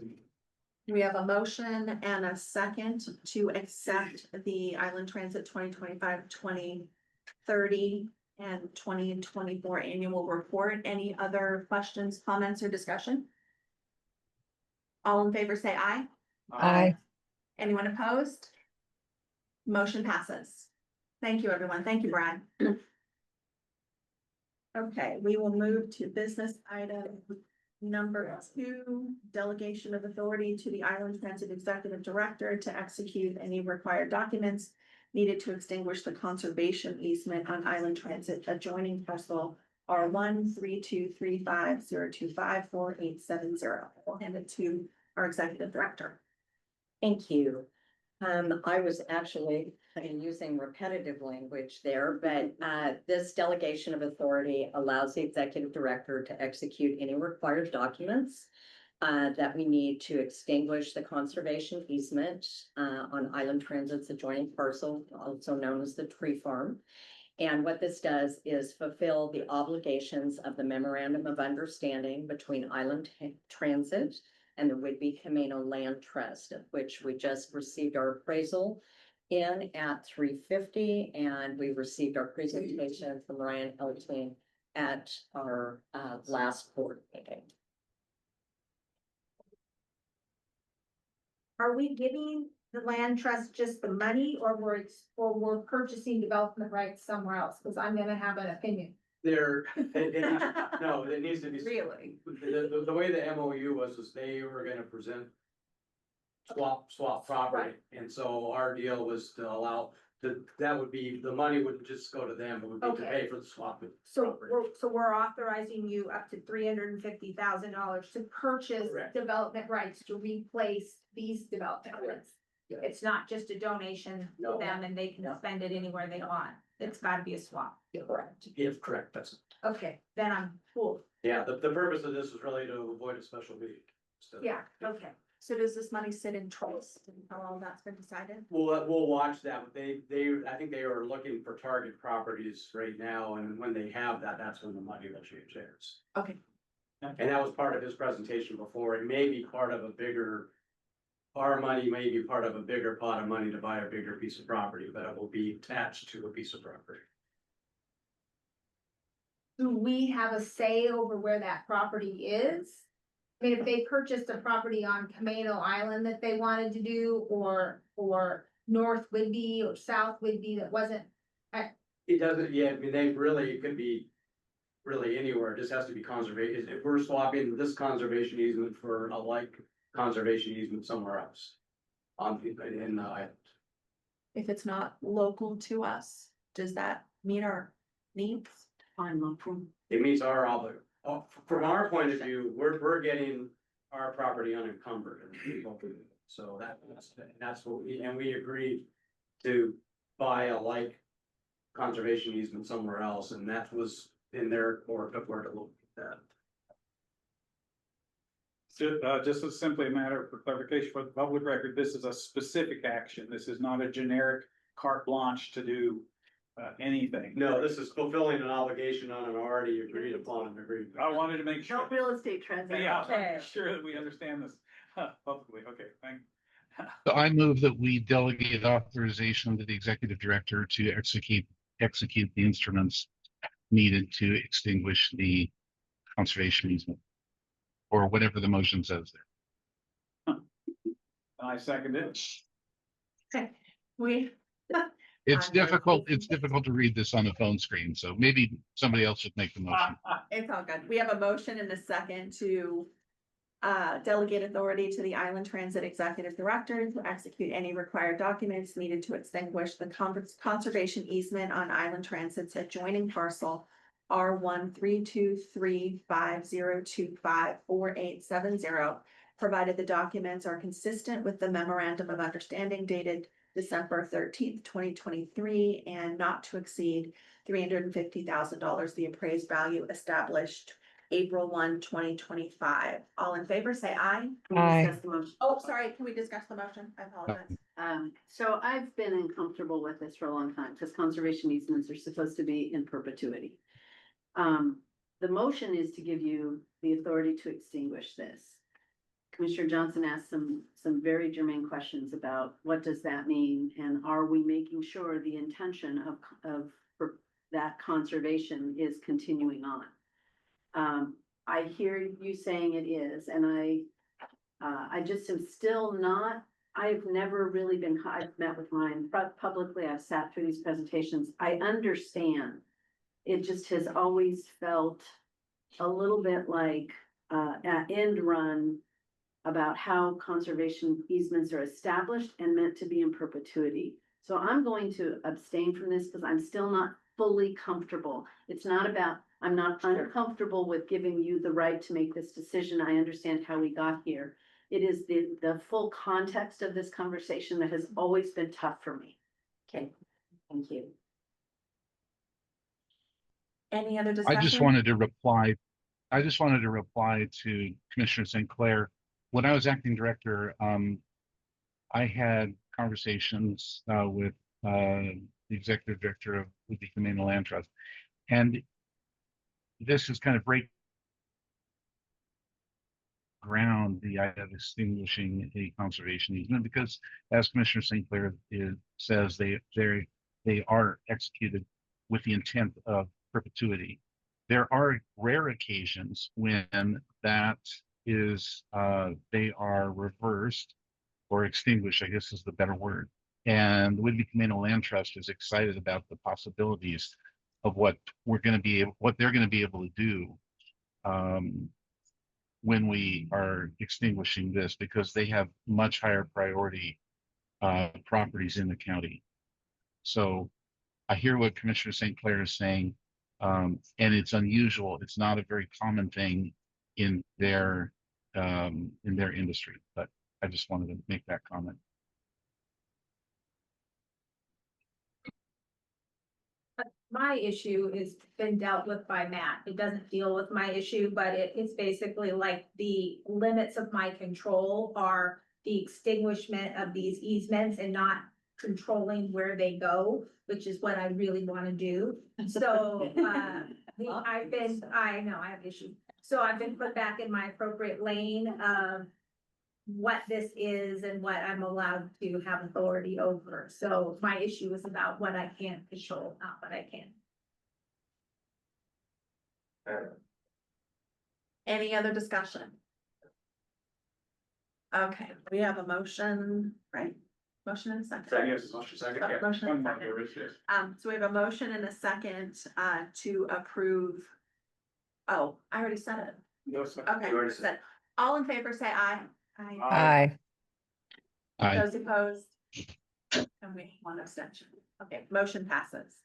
We have a motion and a second to accept the Island Transit 2025, 2030 and 2024 annual report. Any other questions, comments, or discussion? All in favor, say aye. Aye. Anyone opposed? Motion passes. Thank you, everyone. Thank you, Brad. Okay, we will move to business item number 2, delegation of authority to the Island Transit Executive Director to execute any required documents needed to extinguish the conservation easement on Island Transit adjoining parcel R13235025487. We'll hand it to our Executive Director. Thank you. I was actually using repetitive language there, but this delegation of authority allows the executive director to execute any required documents that we need to extinguish the conservation easement on Island Transit's adjoining parcel, also known as the tree farm. And what this does is fulfill the obligations of the memorandum of understanding between Island Transit and the Whidbey Camino Land Trust, of which we just received our appraisal in at 350, and we received our presentation from Ryan Elting at our last board meeting. Are we giving the land trust just the money or we're purchasing development rights somewhere else? Cause I'm gonna have an opinion. There, no, it needs to be. Really? The way the MOU was they were gonna present swap property, and so our deal was to allow, that would be, the money wouldn't just go to them, it would be to Okay. pay for the swap. So we're authorizing you up to $350,000 to purchase Correct. development rights to replace these development rights. Yeah. It's not just a donation to No. them and they can spend it anywhere they want. It's gotta be a swap. Correct. Yes, correct, that's, Okay, then I'm cool. yeah, the purpose of this is really to avoid a special meeting. So- Yeah, okay. So does this money sit in trust and how all that's been decided? We'll watch that, but I think they are looking for target properties right now, and when they have that, that's when the money will change theirs. Okay. And that was part of his presentation before, it may be part of a bigger. Our money may be part of a bigger pot of money to buy a bigger piece of property, but it will be attached to a piece of property. Do we have a say over where that property is? I mean, if they purchased a property on Camino Island that they wanted to do, or North Whidbey or South Whidbey that wasn't, It doesn't, yeah, I mean, it could be really anywhere, it just has to be conservation, if we're swapping this conservation easement for a like conservation easement somewhere else. In the island. If it's not local to us, does that meet our needs? Fine, local. It meets our from our point of view, we're getting our property unencumbered. So that's what we agreed to buy a like conservation easement somewhere else, and that was in their court of where to look at that. Just as simply a matter for clarification for the public record, this is a specific action. This is not a generic carte blanche to do anything. No, this is fulfilling an obligation on an already agreed upon agreement. I wanted to make sure. No real estate transaction. Yeah, I wanna make sure that we understand this publicly. Okay, thank. So I move that we delegate authorization to the executive director to execute the instruments needed to extinguish the conservation easement. Or whatever the motion says there. I second it. Okay, we, It's I'm difficult, very- it's difficult to read this on a phone screen, so maybe somebody else should make the motion. it's all good. We have a motion and a second to delegate authority to the Island Transit Executive Director to execute any required documents needed to extinguish the conservation easement on Island Transit's adjoining parcel R 13235025487 provided the documents are consistent with the memorandum of understanding dated December 13th, 2023, and not to exceed $350,000, the appraised value established April 1, 2025. All in favor, say aye. Can we Aye. discuss the motion? Oh, sorry, can we discuss the motion? I apologize. So I've been uncomfortable with this for a long time, because conservation easements are supposed to be in perpetuity. The motion is to give you the authority to extinguish this. Commissioner Johnson asked some very germane questions about what does that mean, and are we making sure the intention for that conservation is continuing on? I hear you saying it is, and I just am still not, I've never really been, I've met with Ryan publicly, I've sat through these presentations, I understand. It just has always felt a little bit like, an end run about how conservation easements are established and meant to be in perpetuity. So I'm going to abstain from this because I'm still not fully comfortable. It's not about, I'm not uncomfortable with giving you the right to make this decision. I understand how we got here. It is the full context of this conversation that has always been tough for me. Okay, thank you. Any other I discussion? just wanted to reply to Commissioner St. Clair. When I was acting director, I had conversations with the executive director of the Humane Land Trust. And this is kind of break ground the idea of extinguishing a conservation easement, because as Commissioner St. Clair says, they are executed with the intent of perpetuity. There are rare occasions when that is they are reversed or extinguished, I guess is the better word. And the Whidbey Humane Land Trust is excited about the possibilities of what they're going to be able to do when we are extinguishing this, because they have much higher priority properties in the county. So I hear what Commissioner St. Clair is saying, and it's unusual. It's not a very common thing in their industry, but I just wanted to make that comment. My issue is been dealt with by Matt. It doesn't deal with my issue, but it's basically like the limits of my control are the extinguishment of these easements and not controlling where they go, which is what I really want to do. So, I know I have issues. So I've been put back in my appropriate lane of what this is and what I'm allowed to have authority over. So my issue is about what I can't control, not what I can. Any other discussion? Okay, we have a motion, right? Motion and a second. Second. Oh, motion and a second. So we have a motion and a second, to approve. Oh, I already said it. No, sir. Okay, You already said said, all in favor, say aye. Aye. Aye. Those opposed? And we, one abstention. Okay, motion passes.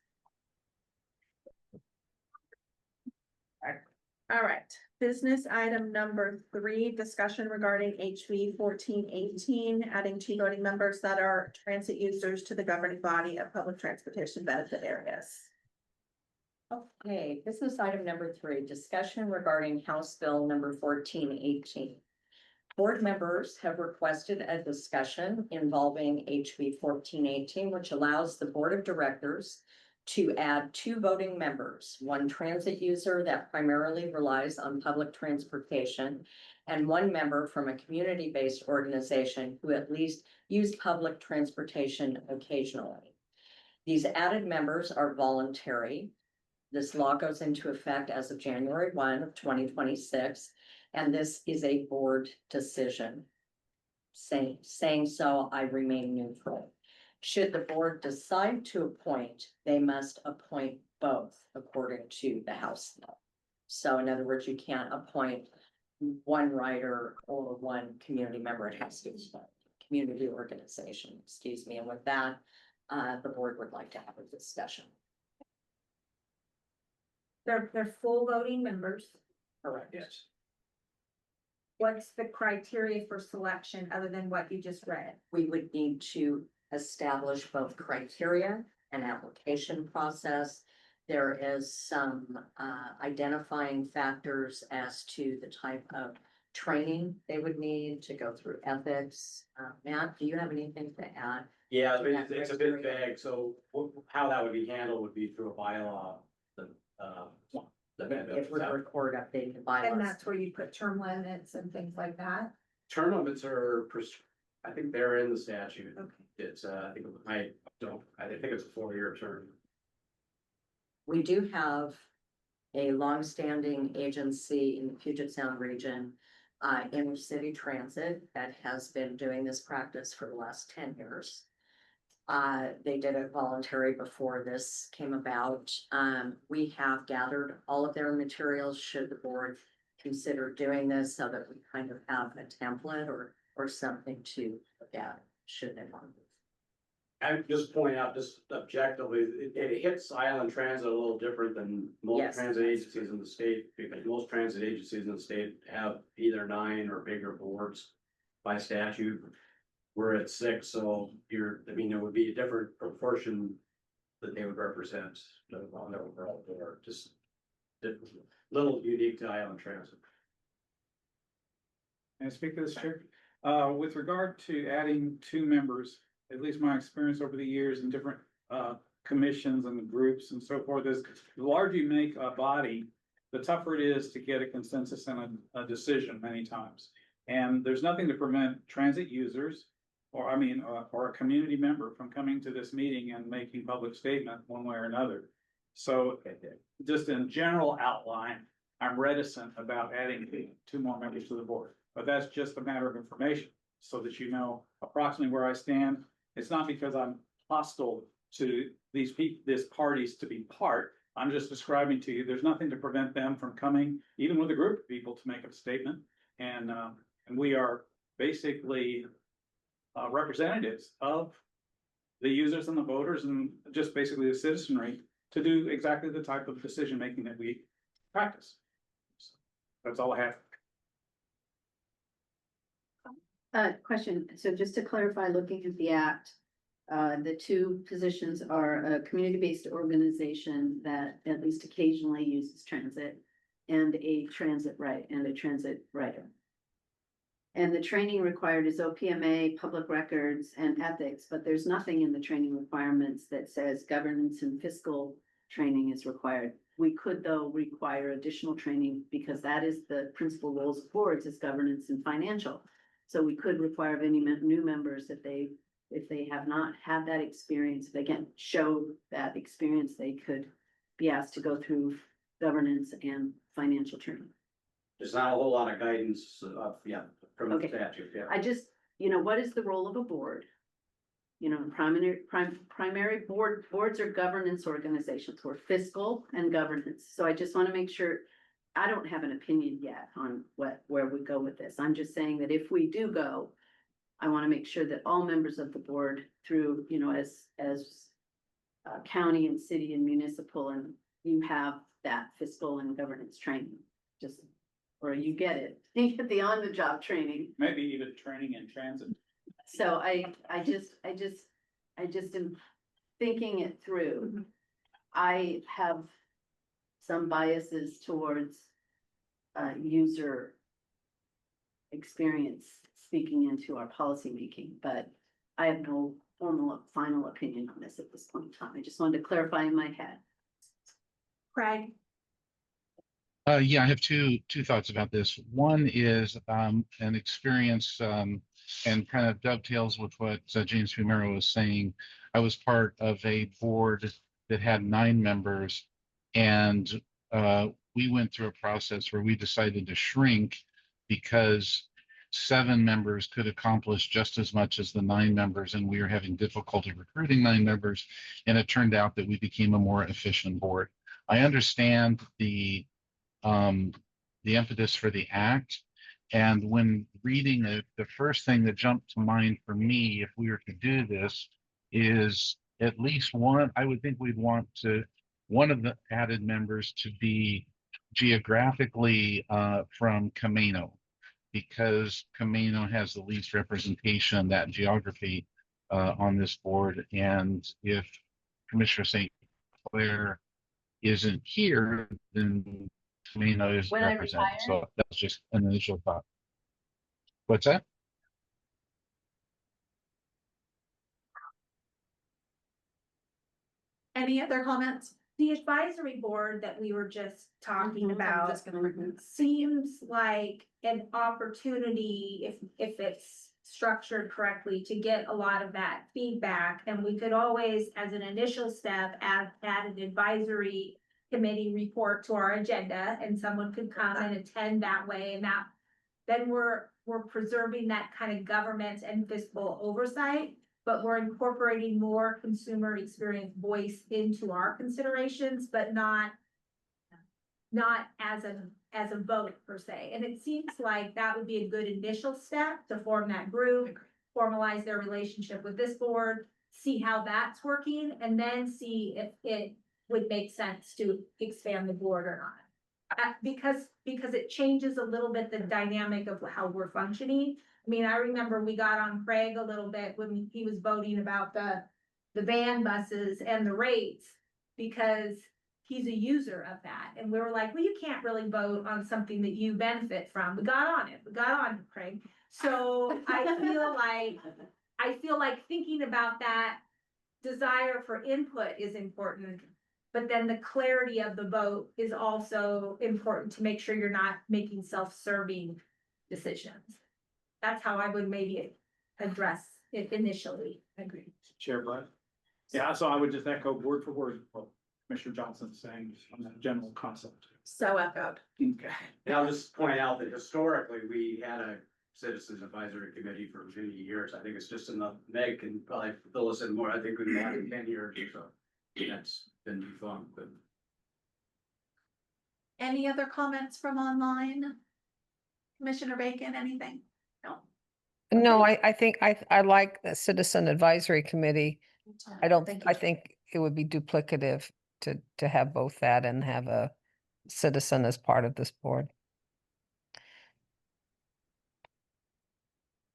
All right, business item number 3, discussion regarding HB 1418, adding 2 voting members that are transit users to the governing body of public transportation benefit areas. Okay, business item number 3, discussion regarding House Bill number 1418. Board members have requested a discussion involving HB 1418, which allows the Board of Directors to add 2 voting members, 1 transit user that primarily relies on public transportation, and 1 member from a community-based organization who at least use public transportation occasionally. These added members are voluntary. This law goes into effect as of January 1 of 2026, and this is a board decision. Saying so, I remain neutral. Should the board decide to appoint, they must appoint both according to the House law. So in other words, you can't appoint 1 writer or 1 community member. It has to be a community organization, excuse me. And with that, the board would like to have a discussion. They're full voting members. Correct. Yes. What's the criteria for selection other than what you just read? We would need to establish both criteria and application process. There is some identifying factors as to the type of training they would need to go through ethics. Matt, do you have anything to add? Yeah, but it's a bit vague, so how that would be handled would be through a bylaw. It would record updated bylaws. And that's where you put term limits and things like that. Term limits are, I think they're in the statute. Okay. It's, I think it's a 4-year term. We do have a longstanding agency in the Puget Sound region, Intercity Transit, that has been doing this practice for the last 10 years. They did it voluntary before this came about. We have gathered all of their materials should the board consider doing this so that we kind of have a template or something to look at should they want to. I would just point out, just objectively, it hits Island Transit a little different than most Yes. transit agencies in the state, because most transit agencies in the state have either 9 or bigger boards by statute. We're at 6, so there would be a different proportion that they would represent on their overall board, just a little unique to Island Transit. Can I speak to this, Chair? With regard to adding 2 members, at least my experience over the years in different commissions and groups and so forth is the larger you make a body, the tougher it is to get a consensus and a decision many times. And there's nothing to prevent transit users or a community member from coming to this meeting and making public statement one way or another. So just in general outline, I'm reticent about adding 2 more members to the board, but that's just a matter of information so that you know approximately where I stand. It's not because I'm hostile to these parties to be part. I'm just describing to you, there's nothing to prevent them from coming, even with a group of people, to make a statement. And we are basically representatives of the users and the voters and just basically the citizenry to do exactly the type of decision making that we practice. So that's all I have. Question, so just to clarify, looking at the act, the 2 positions are a community-based organization that at least occasionally uses transit and a transit writer. And the training required is OPMA, public records, and ethics, but there's nothing in the training requirements that says governance and fiscal training is required. We could, though, require additional training because that is the principal roles of boards, is governance and financial. So we could require of any new members if they have not had that experience, if they can't show that experience, they could be asked to go through governance and financial training. There's not a whole lot of guidance from the Okay. statute, yeah. I just, what is the role of a board? Primary boards are governance organizations, or fiscal and governance. So I just want to make sure, I don't have an opinion yet on where we go with this. I'm just saying that if we do go, I want to make sure that all members of the board through, as county and city and municipal, and you have that fiscal and governance training. just, or you get it, you get the on-the-job training. Maybe even training in transit. So I just am thinking it through. I have some biases towards user experience speaking into our policy making, but I have no final opinion on this at this point in time. I just wanted to clarify in my head. Craig? Yeah, I have two thoughts about this. One is an experience and kind of dovetails with what James Fumero was saying. I was part of a board that had 9 members, and we went through a process where we decided to shrink because 7 members could accomplish just as much as the 9 members, and we were having difficulty recruiting 9 members, and it turned out that we became a more efficient board. I understand the impetus for the act. And when reading it, the first thing that jumped to mind for me, if we were to do this, is at least one, I would think we'd want one of the added members to be geographically from Camino, because Camino has the least representation, that geography on this board. And if Commissioner St. Clair isn't here, then Camino is When I represented. retire? So that's just an initial thought. What's that? Any other comments? The advisory board that we were just talking I'm about just gonna remove. seems like an opportunity, if it's structured correctly, to get a lot of that feedback. And we could always, as an initial step, add an advisory committee report to our agenda, and someone could come and attend that way, and that, then we're preserving that kind of government and fiscal oversight, but we're incorporating more consumer experience voice into our considerations, but not as a vote per se. And it seems like that would be a good initial step to form that group, formalize their relationship with this board, see how that's working, and then see if it would make sense to expand the board or not. Because it changes a little bit the dynamic of how we're functioning. I mean, I remember we got on Craig a little bit when he was voting about the van buses and the rates, because he's a user of that. And we were like, well, you can't really vote on something that you benefit from. We got on it, Craig. So I feel like thinking about that desire for input is important, but then the clarity of the vote is also important to make sure you're not making self-serving decisions. That's how I would maybe address it initially. I agree. Chair Bud. Yeah, so I would just echo word for word what Commissioner Johnson's saying on that general concept. So echoed. Okay. And I'll just point out that historically, we had a citizens advisory committee for many years. I think it's just enough. Meg can probably fill us in more. I think we've had it 10 years or so. That's been defunct, but. Any other comments from online? Commissioner Bacon, anything? No. No, I think I like the Citizen Advisory Committee. Thank you. I think it would be duplicative to have both that and have a citizen as part of this board.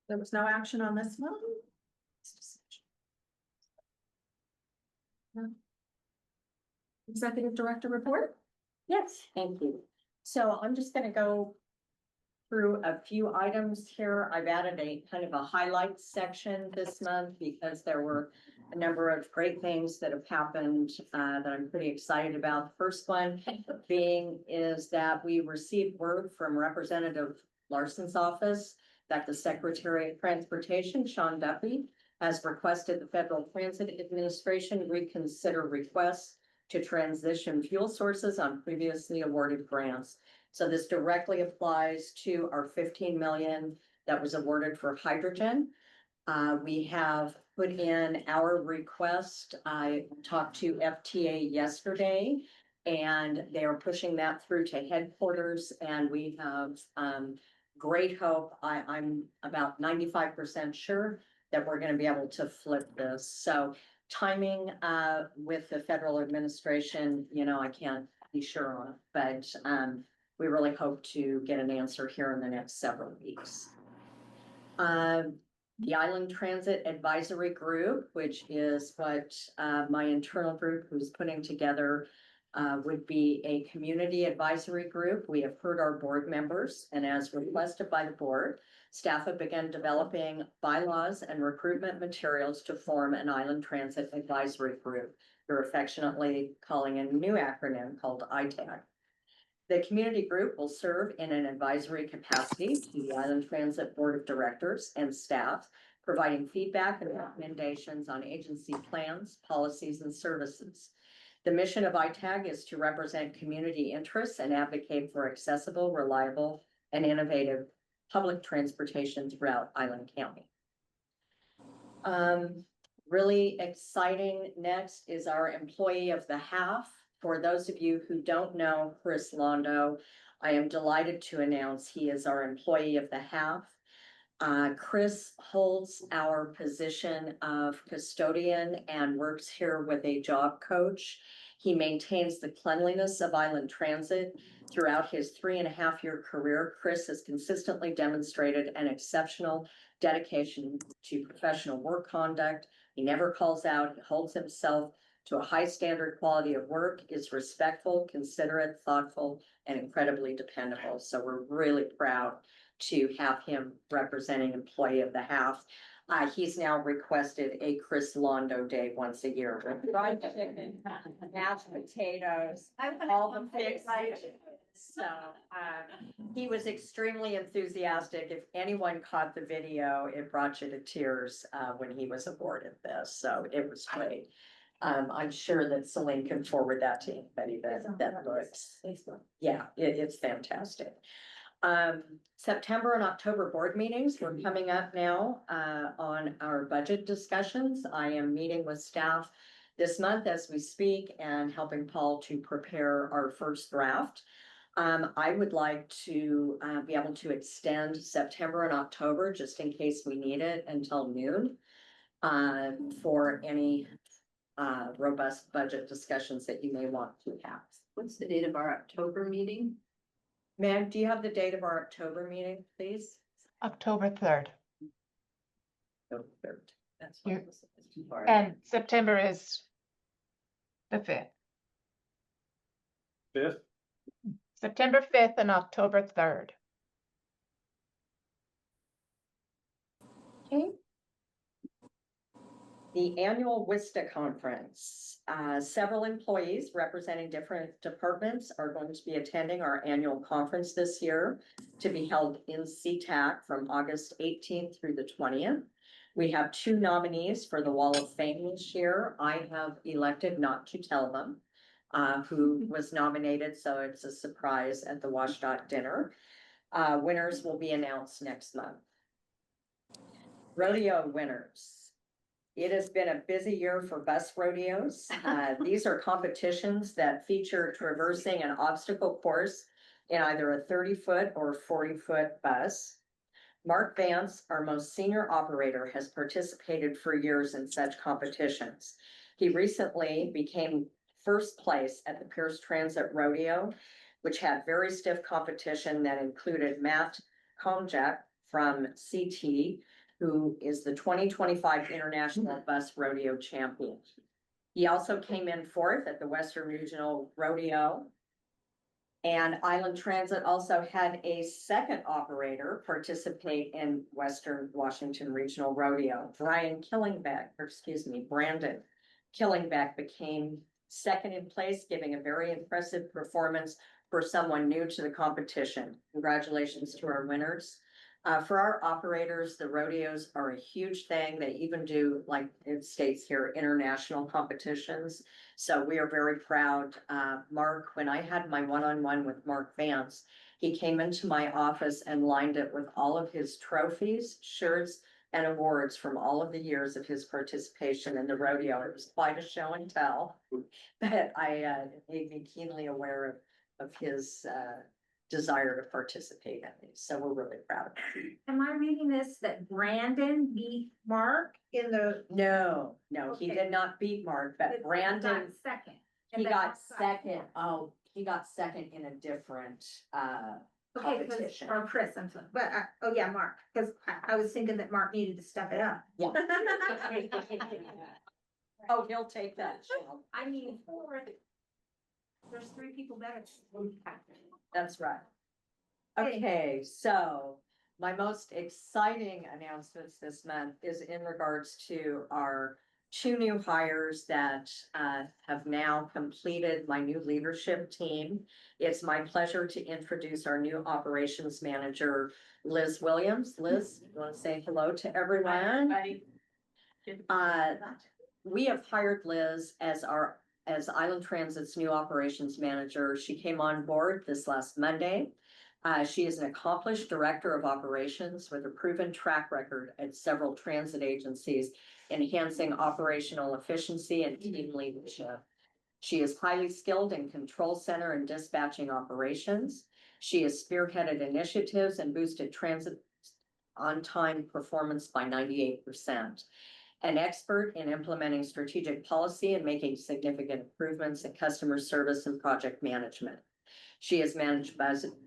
There was no action on this one. No. Executive Director report? Yes, thank you. So I'm just gonna go through a few items here. I've added a kind of a highlights section this month because there were a number of great things that have happened that I'm pretty excited about. The first one being is that we received word from Representative Larson's office that the Secretary of Transportation, Sean Duffy, has requested the Federal Transit Administration reconsider requests to transition fuel sources on previously awarded grants. So this directly applies to our 15 million that was awarded for hydrogen. We have put in our request. I talked to FTA yesterday, and they are pushing that through to headquarters, and we have great hope. I'm about 95% sure that we're going to be able to flip this. So timing with the federal administration, you know, I can't be sure on, but we really hope to get an answer here in the next several weeks. The Island Transit Advisory Group, which is what my internal group who's putting together would be a community advisory group. We have heard our board members, and as requested by the board, staff have begun developing bylaws and recruitment materials to form an Island Transit Advisory Group. We're affectionately calling a new acronym called ITAG. The community group will serve in an advisory capacity to the Island Transit Board of Directors and staff, providing feedback and recommendations on agency plans, policies, and services. The mission of ITAG is to represent community interests and advocate for accessible, reliable, and innovative public transportation throughout Island County. Really exciting next is our employee of the half. For those of you who don't know Chris Londo, I am delighted to announce he is our employee of the half. Chris holds our position of custodian and works here with a job coach. He maintains the cleanliness of Island Transit. Throughout his 3.5-year career, Chris has consistently demonstrated an exceptional dedication to professional work conduct. He never calls out, he holds himself to a high standard quality of work, is respectful, considerate, thoughtful, and incredibly dependable. So we're really proud to have him representing employee of the half. He's now requested a Chris Londo Day once a year. With fried chicken, mashed potatoes, all the fixed. So he was extremely enthusiastic. If anyone caught the video, it brought you to tears when he was awarded this. So it was great. I'm sure that Celine can forward that to anybody that looks. Yeah, it's fantastic. September and October board meetings, we're coming up now on our budget discussions. I am meeting with staff this month as we speak and helping Paul to prepare our first draft. I would like to be able to extend September and October just in case we need it until noon for any robust budget discussions that you may want to have. What's the date of our October meeting? Meg, do you have the date of our October meeting, please? October 3rd. October 3rd. That's You- what it was too far. And September is the 5th. 5th? September 5th and October 3rd. Okay. The annual WISTA conference. Several employees representing different departments are going to be attending our annual conference this year to be held in SeaTac from August 18th through the 20th. We have 2 nominees for the Wall of Fame this year. I have elected not to tell them who was nominated, so it's a surprise at the WSDOT dinner. Winners will be announced next month. Rodeo winners. It has been a busy year for bus rodeos. These are competitions that feature traversing an obstacle course in either a 30-foot or 40-foot bus. Mark Vance, our most senior operator, has participated for years in such competitions. He recently became first place at the Pierce Transit Rodeo, which had very stiff competition that included Matt Komjak from CT, who is the 2025 International Bus Rodeo Champion. He also came in 4th at the Western Regional Rodeo. And Island Transit also had a second operator participate in Western Washington Regional Rodeo. Brandon Killingbeck became second in place, giving a very impressive performance for someone new to the competition. Congratulations to our winners. For our operators, the rodeos are a huge thing. They even do, like it states here, international competitions. So we are very proud. Mark, when I had my one-on-one with Mark Vance, he came into my office and lined it with all of his trophies, shirts, and awards from all of the years of his participation in the rodeo. It was quite a show and tell, but I made me keenly aware of his desire to participate in these. So we're really proud of him. Am I reading this that Brandon beat Mark in the? No, he Okay. did not beat Mark, but Got Brandon, second. he got second. Oh, he got second in a different, Okay, because, competition. or Chris, I'm sorry, but, oh yeah, Mark, because I was thinking that Mark needed to step it up. Yeah. Oh, he'll take that. I mean, there's three people better. That's right. Okay, so my most exciting announcements this month is in regards to our two new hires that have now completed my new leadership team. It's my pleasure to introduce our new operations manager, Liz Williams. Liz, you want to say hello to everyone? We have hired Liz as Island Transit's new operations manager. She came on board this last Monday. She is an accomplished director of operations with a proven track record at several transit agencies, enhancing operational efficiency and team leadership. She is highly skilled in control center and dispatching operations. She has spearheaded initiatives and boosted transit on-time performance by 98%. An expert in implementing strategic policy and making significant improvements in customer service and project management. She has managed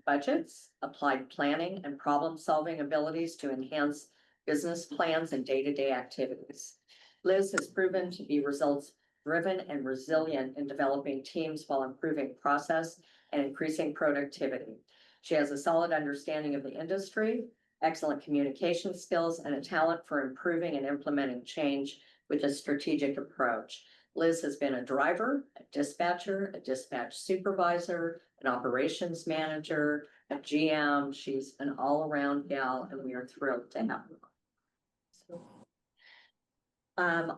budgets, applied planning and problem-solving abilities to enhance business plans and day-to-day activities. Liz has proven to be results-driven and resilient in developing teams while improving process and increasing productivity. She has a solid understanding of the industry, excellent communication skills, and a talent for improving and implementing change with a strategic approach. Liz has been a driver, a dispatcher, a dispatch supervisor, an operations manager, a GM. She's an all-around gal, and we are thrilled to have her.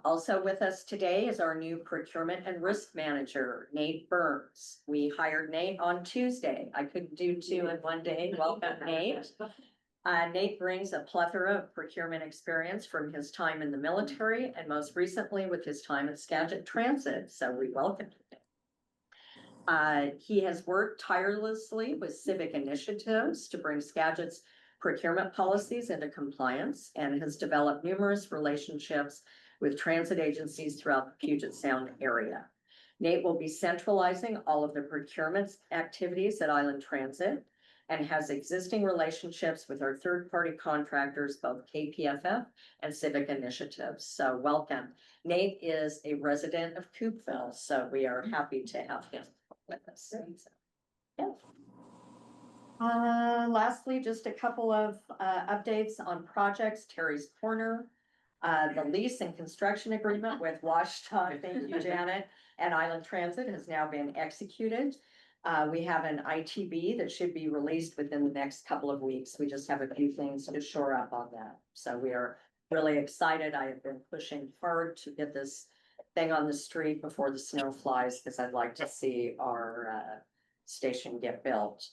Also with us today is our new procurement and risk manager, Nate Burns. We hired Nate on Tuesday. I couldn't do two in one day. Welcome, Nate. Nate brings a plethora of procurement experience from his time in the military and most recently with his time at Skagit Transit, so we welcome him. He has worked tirelessly with civic initiatives to bring Skagit's procurement policies into compliance and has developed numerous relationships with transit agencies throughout the Puget Sound area. Nate will be centralizing all of the procurement activities at Island Transit and has existing relationships with our third-party contractors, both KPFF and Civic Initiatives. So welcome. Nate is a resident of Coopville, so we are happy to have him with us. Yeah. Lastly, just a couple of updates on projects. Terry's Corner, the lease and construction agreement with Washita, thank you, Janet, and Island Transit has now been executed. We have an ITB that should be released within the next couple of weeks. We just have a few things to shore up on that. So we are really excited. I have been pushing hard to get this thing on the street before the snow flies because I'd like to see our station get built.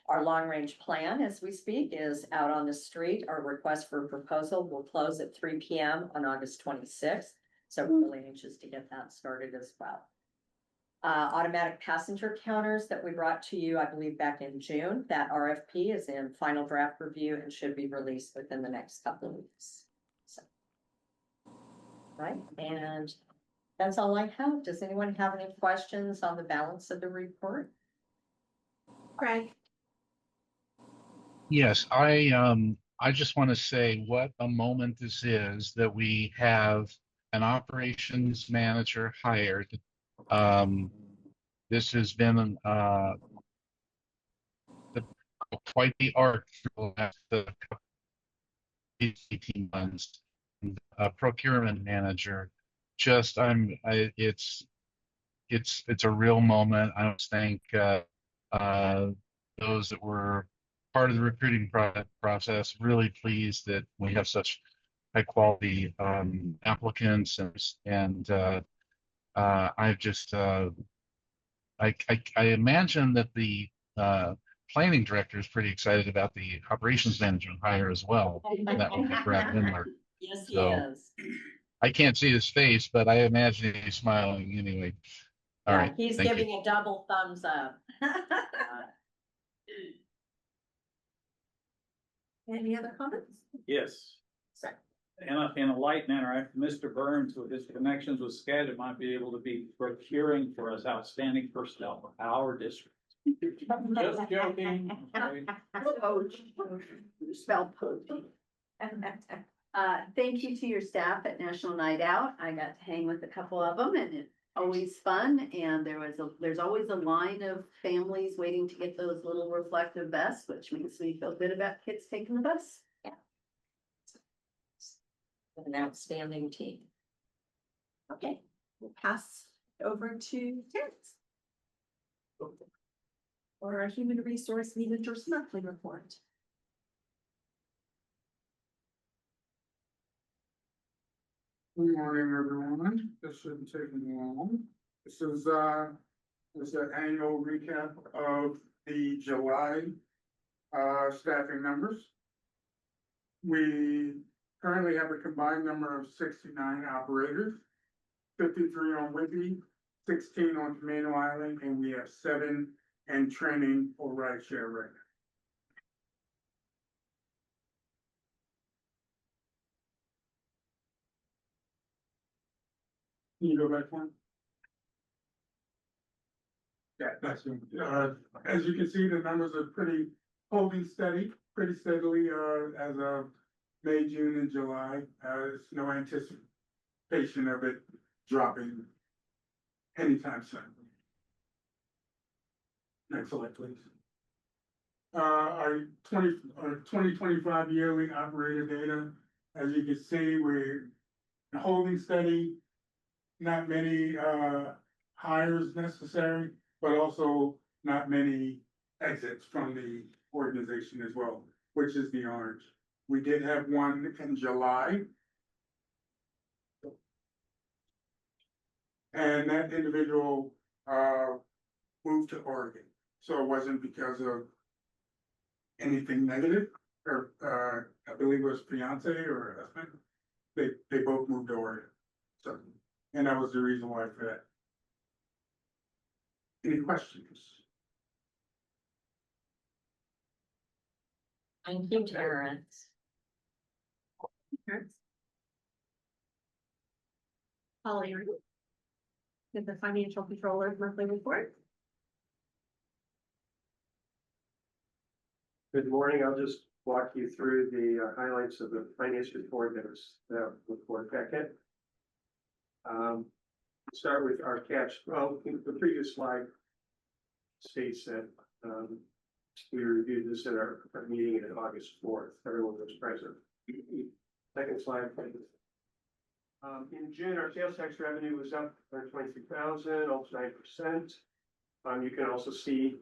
Our long-range plan as we speak is out on the street. Our request for proposal will close at 3 p.m. on August 26th. So we're really anxious to get that started as well. Automatic passenger counters that we brought to you, I believe, back in June. That RFP is in final draft review and should be released within the next couple of weeks. So, right, and that's all I have. Does anyone have any questions on the balance of the report? Craig? Yes, I just want to say what a moment this is that we have an operations manager hired. This has been quite the arc for the last 18 months. A procurement manager, it's a real moment. I want to thank those that were part of the recruiting process. Really pleased that we have such high quality applicants and I've just I imagine that the planning director is pretty excited about the operations manager hire as well. That will be Brad Windler. Yes, he So, is. I can't see his face, but I imagine he's smiling anyway. All Yeah, right, he's thank giving you. a double thumbs up. Any other comments? Yes. Sorry. In a light manner, Mr. Burns, with his connections with Skagit, might be able to be procuring for us outstanding personnel for our district. Just joking. Okay. Poach. Spelled poach. Thank you to your staff at National Night Out. I got to hang with a couple of them and it's always fun. And there's always a line of families waiting to get those little reflective vests, which makes me feel good about kids taking the bus. An outstanding team. Okay, we'll pass it over to Terrence. For our human resource managers monthly report. Good morning, everyone. This shouldn't take me long. This is an annual recap of the July staffing numbers. We currently have a combined number of 69 operators, 53 on Whidbey, 16 on Camino Island, and we have 7 in training for rideshare right now. Can you go back one? Yeah, that's, as you can see, the numbers are holding steady, pretty steadily, as of May, June, and July. There's no anticipation of it dropping anytime soon. Next slide, please. Our 2025 yearly operator data, as you can see, we're holding steady. Not many hires necessary, but also not many exits from the organization as well, which is the orange. We did have one in July. And that individual moved to Oregon. So it wasn't because of anything negative, or I believe it was fiance or husband. They both moved to Oregon. So, and that was the reason why for that. Any questions? Thank you, Terrence. Holly, are you? Did the financial controller's monthly report? Good morning. I'll just walk you through the highlights of the finance report that was report packet. Start with our cash. Well, the previous slide states that we reviewed this at our meeting in August 4th. Everyone was present. Second slide, please. In June, our sales tax revenue was up 123,000, almost 9%. You can also see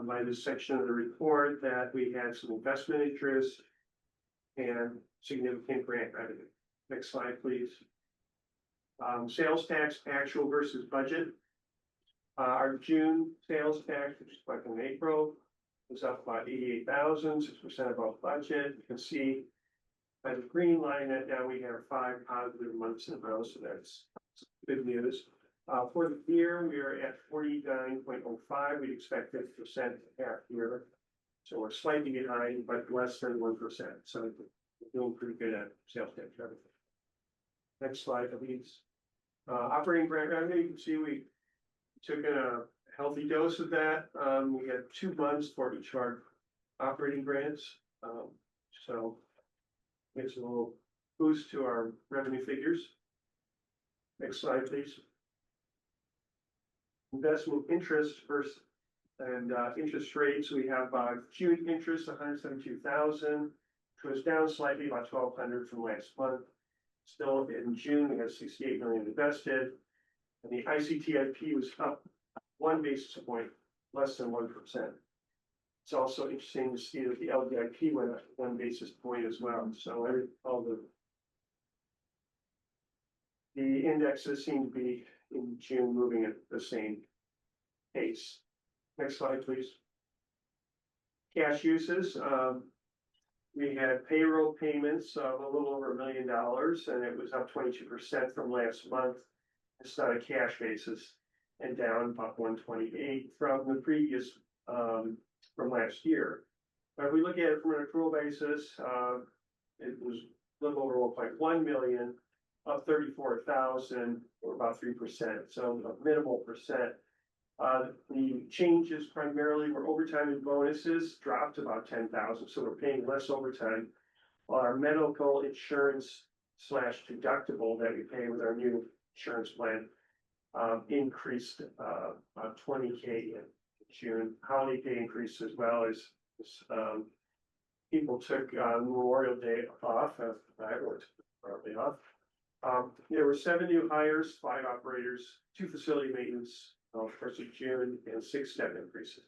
by this section of the report that we had some investment interest and significant grant revenue. Next slide, please. Sales tax actual versus budget. Our June sales tax, which is collected in April, was up about 88,000, 6% above budget. You can see by the green line that now we have 5 positive months in a row, so that's good news. For the year, we are at 49.05. We expect 50% half year. So we're slightly behind, but less than 1%. So we're doing pretty good at sales tax revenue. Next slide, please. Operating grant revenue, you can see we took in a healthy dose of that. We had 2 months for each of our operating grants. So gives a little boost to our revenue figures. Next slide, please. Investment interest first and interest rates. We have June interest 172,000, which was down slightly, about 1,200 from last month. Still in June, we had 68 million invested, and the ICTIP was up 1 basis point, less than 1%. It's also interesting to see that the LDIP went up 1 basis point as well. So all the indexes seem to be in June moving at the same pace. Next slide, please. Cash uses. We had payroll payments of a little over $1 million, and it was up 22% from last month. It's on a cash basis and down about 128 from the previous from last year. But if we look at it from an accrual basis, it was a little over 1.1 million, up 34,000, or about 3%. So a minimal percent The changes primarily were overtime and bonuses dropped about 10,000, so we're paying less overtime. While our medical insurance slash deductible that we pay with our new insurance plan increased about 20K in June. Holiday pay increased as well as people took Memorial Day off. I worked partly off. There were 7 new hires, 5 operators, 2 facility maintenance, first of June, and 6 step increases.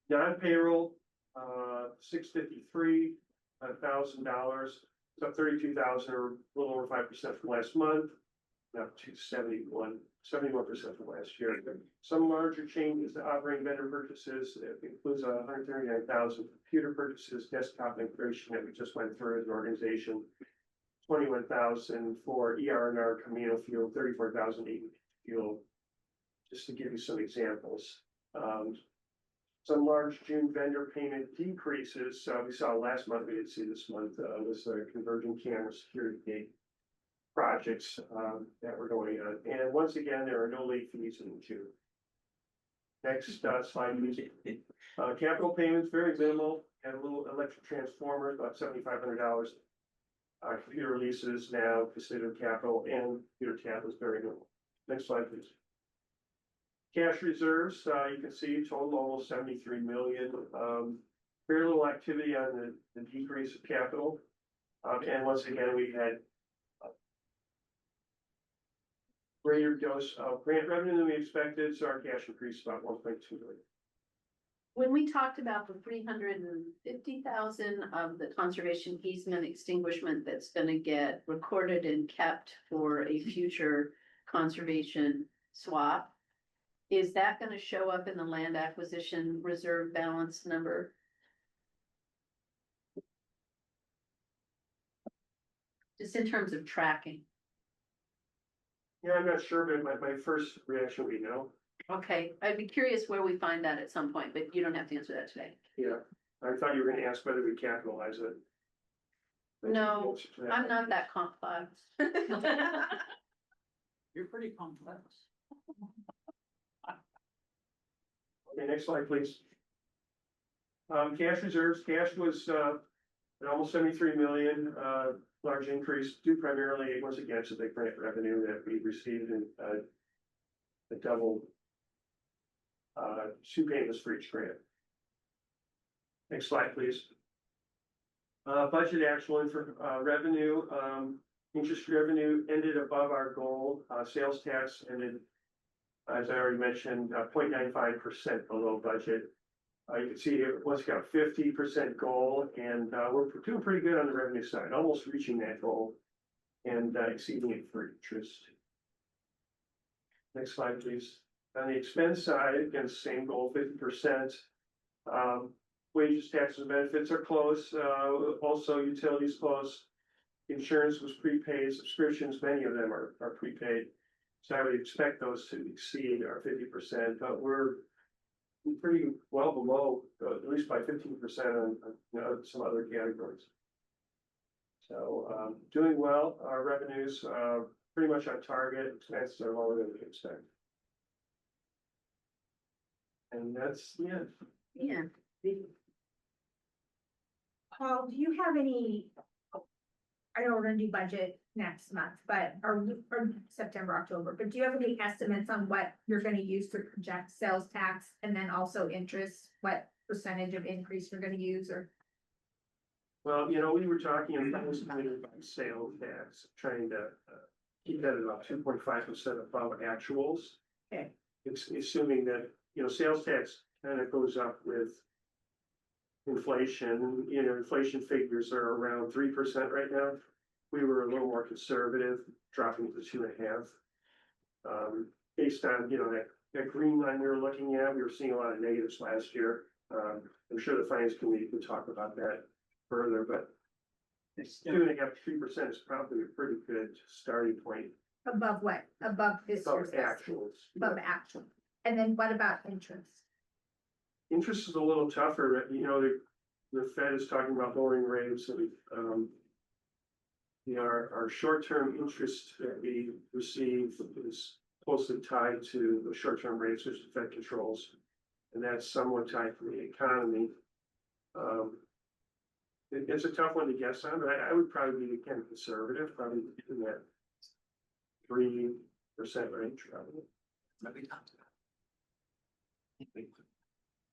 Non-payroll, $653,000, it's up 32,000 or a little over 5% from last month, up to 71% from last year. Some larger changes to operating vendor purchases, it includes 139,000 computer purchases, desktop integration that we just went through as an organization. 21,000 for ER&R Camino fuel, 34,000 fuel, just to give you some examples. Some large June vendor payment decreases, we saw last month, we didn't see this month, was the convergent camera security gate projects that were going on. And once again, there are no late fees in June. Next slide, please. Capital payments, very minimal, and a little electric transformer, about $7,500. Computer leases now considered capital, and computer tab was very minimal. Next slide, please. Cash reserves, you can see total almost 73 million. Very little activity on the decrease of capital. And once again, we had greater dose of grant revenue than we expected, so our cash increased about 1.2 million. When we talked about the 350,000 of the conservation easement extinguishment that's gonna get recorded and kept for a future conservation swap, is that gonna show up in the land acquisition reserve balance number? Just in terms of tracking. Yeah, I'm not sure, but my first reaction would be no. Okay, I'd be curious where we find that at some point, but you don't have to answer that today. Yeah, I thought you were gonna ask whether we capitalize it. No, I'm not that complex. You're pretty complex. Okay, next slide, please. Cash reserves, cash was at almost 73 million, large increase due primarily, once again, to the grant revenue that we received in the double 2 payments for each grant. Next slide, please. Budget actual revenue, interest revenue ended above our goal. Sales tax ended, as I already mentioned, 0.95% below budget. You can see here, once got 50% goal, and we're doing pretty good on the revenue side, almost reaching that goal and exceeding it for interest. Next slide, please. On the expense side, again, same goal, 50%. Wages, taxes, and benefits are close. Also, utilities close. Insurance was prepaid. Subscriptions, many of them are prepaid. So I would expect those to exceed our 50%, but we're pretty well below, at least by 15% on some other categories. So doing well. Our revenues are pretty much on target. Expenses are lower than we expect. And that's the end. Yeah. Paul, do you have any? I know we're gonna do budget next month, but or September, October, but do you have any estimates on what you're gonna use to project sales tax and then also interest? What percentage of increase you're gonna use or? Well, we were talking about sales tax, trying to keep that at about 2.5% above actuals. Okay. It's assuming that, sales tax kind of goes up with inflation. Inflation figures are around 3% right now. We were a little more conservative, dropping to 2.5%. Based on, that green line we were looking at, we were seeing a lot of negatives last year. I'm sure the finance committee can talk about that further, but 2.5% to 3% is probably a pretty good starting point. Above what? Above this Above year's actuals. above actual. And then what about interest? Interest is a little tougher. The Fed is talking about lowering rates, and our short-term interest that we receive is closely tied to the short-term rates, which is Fed controls. And that's somewhat tied to the economy. It's a tough one to guess on, but I would probably be, again, conservative, probably in that 3% range, probably.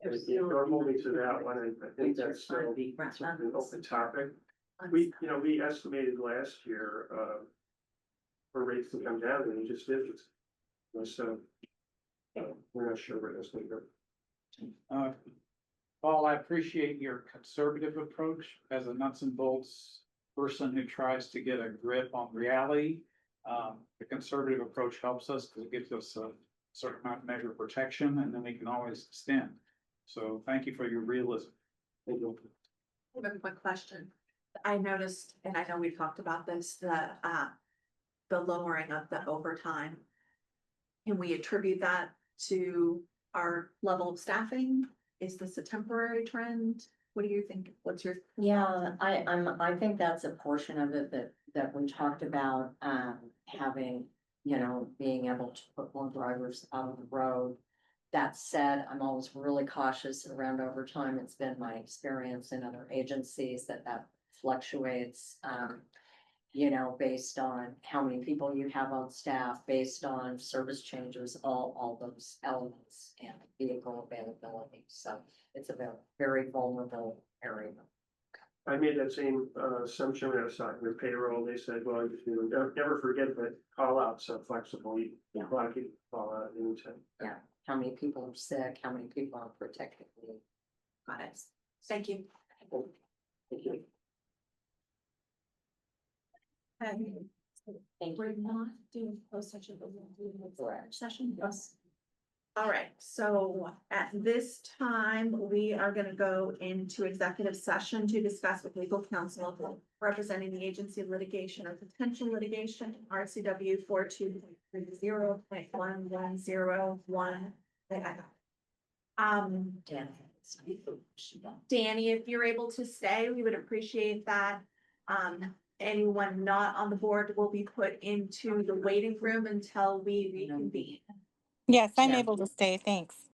If you're holding to that one, I think that's still an open topic. We estimated last year, for rates to come down, and it just didn't. So, we're not sure where that's going to go. Paul, I appreciate your conservative approach as a nuts and bolts person who tries to get a grip on reality. The conservative approach helps us because it gives us a certain amount of measure of protection, and then we can always extend. So thank you for your realism. I have a quick question. I noticed, and I know we've talked about this, the lowering of the overtime. Can we attribute that to our level of staffing? Is this a temporary trend? What do you think? What's your? Yeah, I think that's a portion of it that we talked about, having, being able to put more drivers out on the road. That said, I'm always really cautious around overtime. It's been my experience in other agencies that fluctuates, based on how many people you have on staff, based on service changes, all those elements and vehicle availability. So it's a very vulnerable area. I made that same assumption when I was talking to payroll. They said, well, never forget that call outs are flexible. You want to keep call out anytime. Yeah, how many people are sick, how many people are protected leave. Got it. Thank you. Thank you. We're not doing closed session, but we're doing Correct. session. Yes. All right, so at this time, we are gonna go into executive session to discuss with legal counsel representing the agency of litigation or potential litigation, RCW 42.30.1101. Danny, if you're able to stay, we would appreciate that. Anyone not on the board will be put into the waiting room until we reconvene. Yes, I'm Yeah. able to stay. Thanks.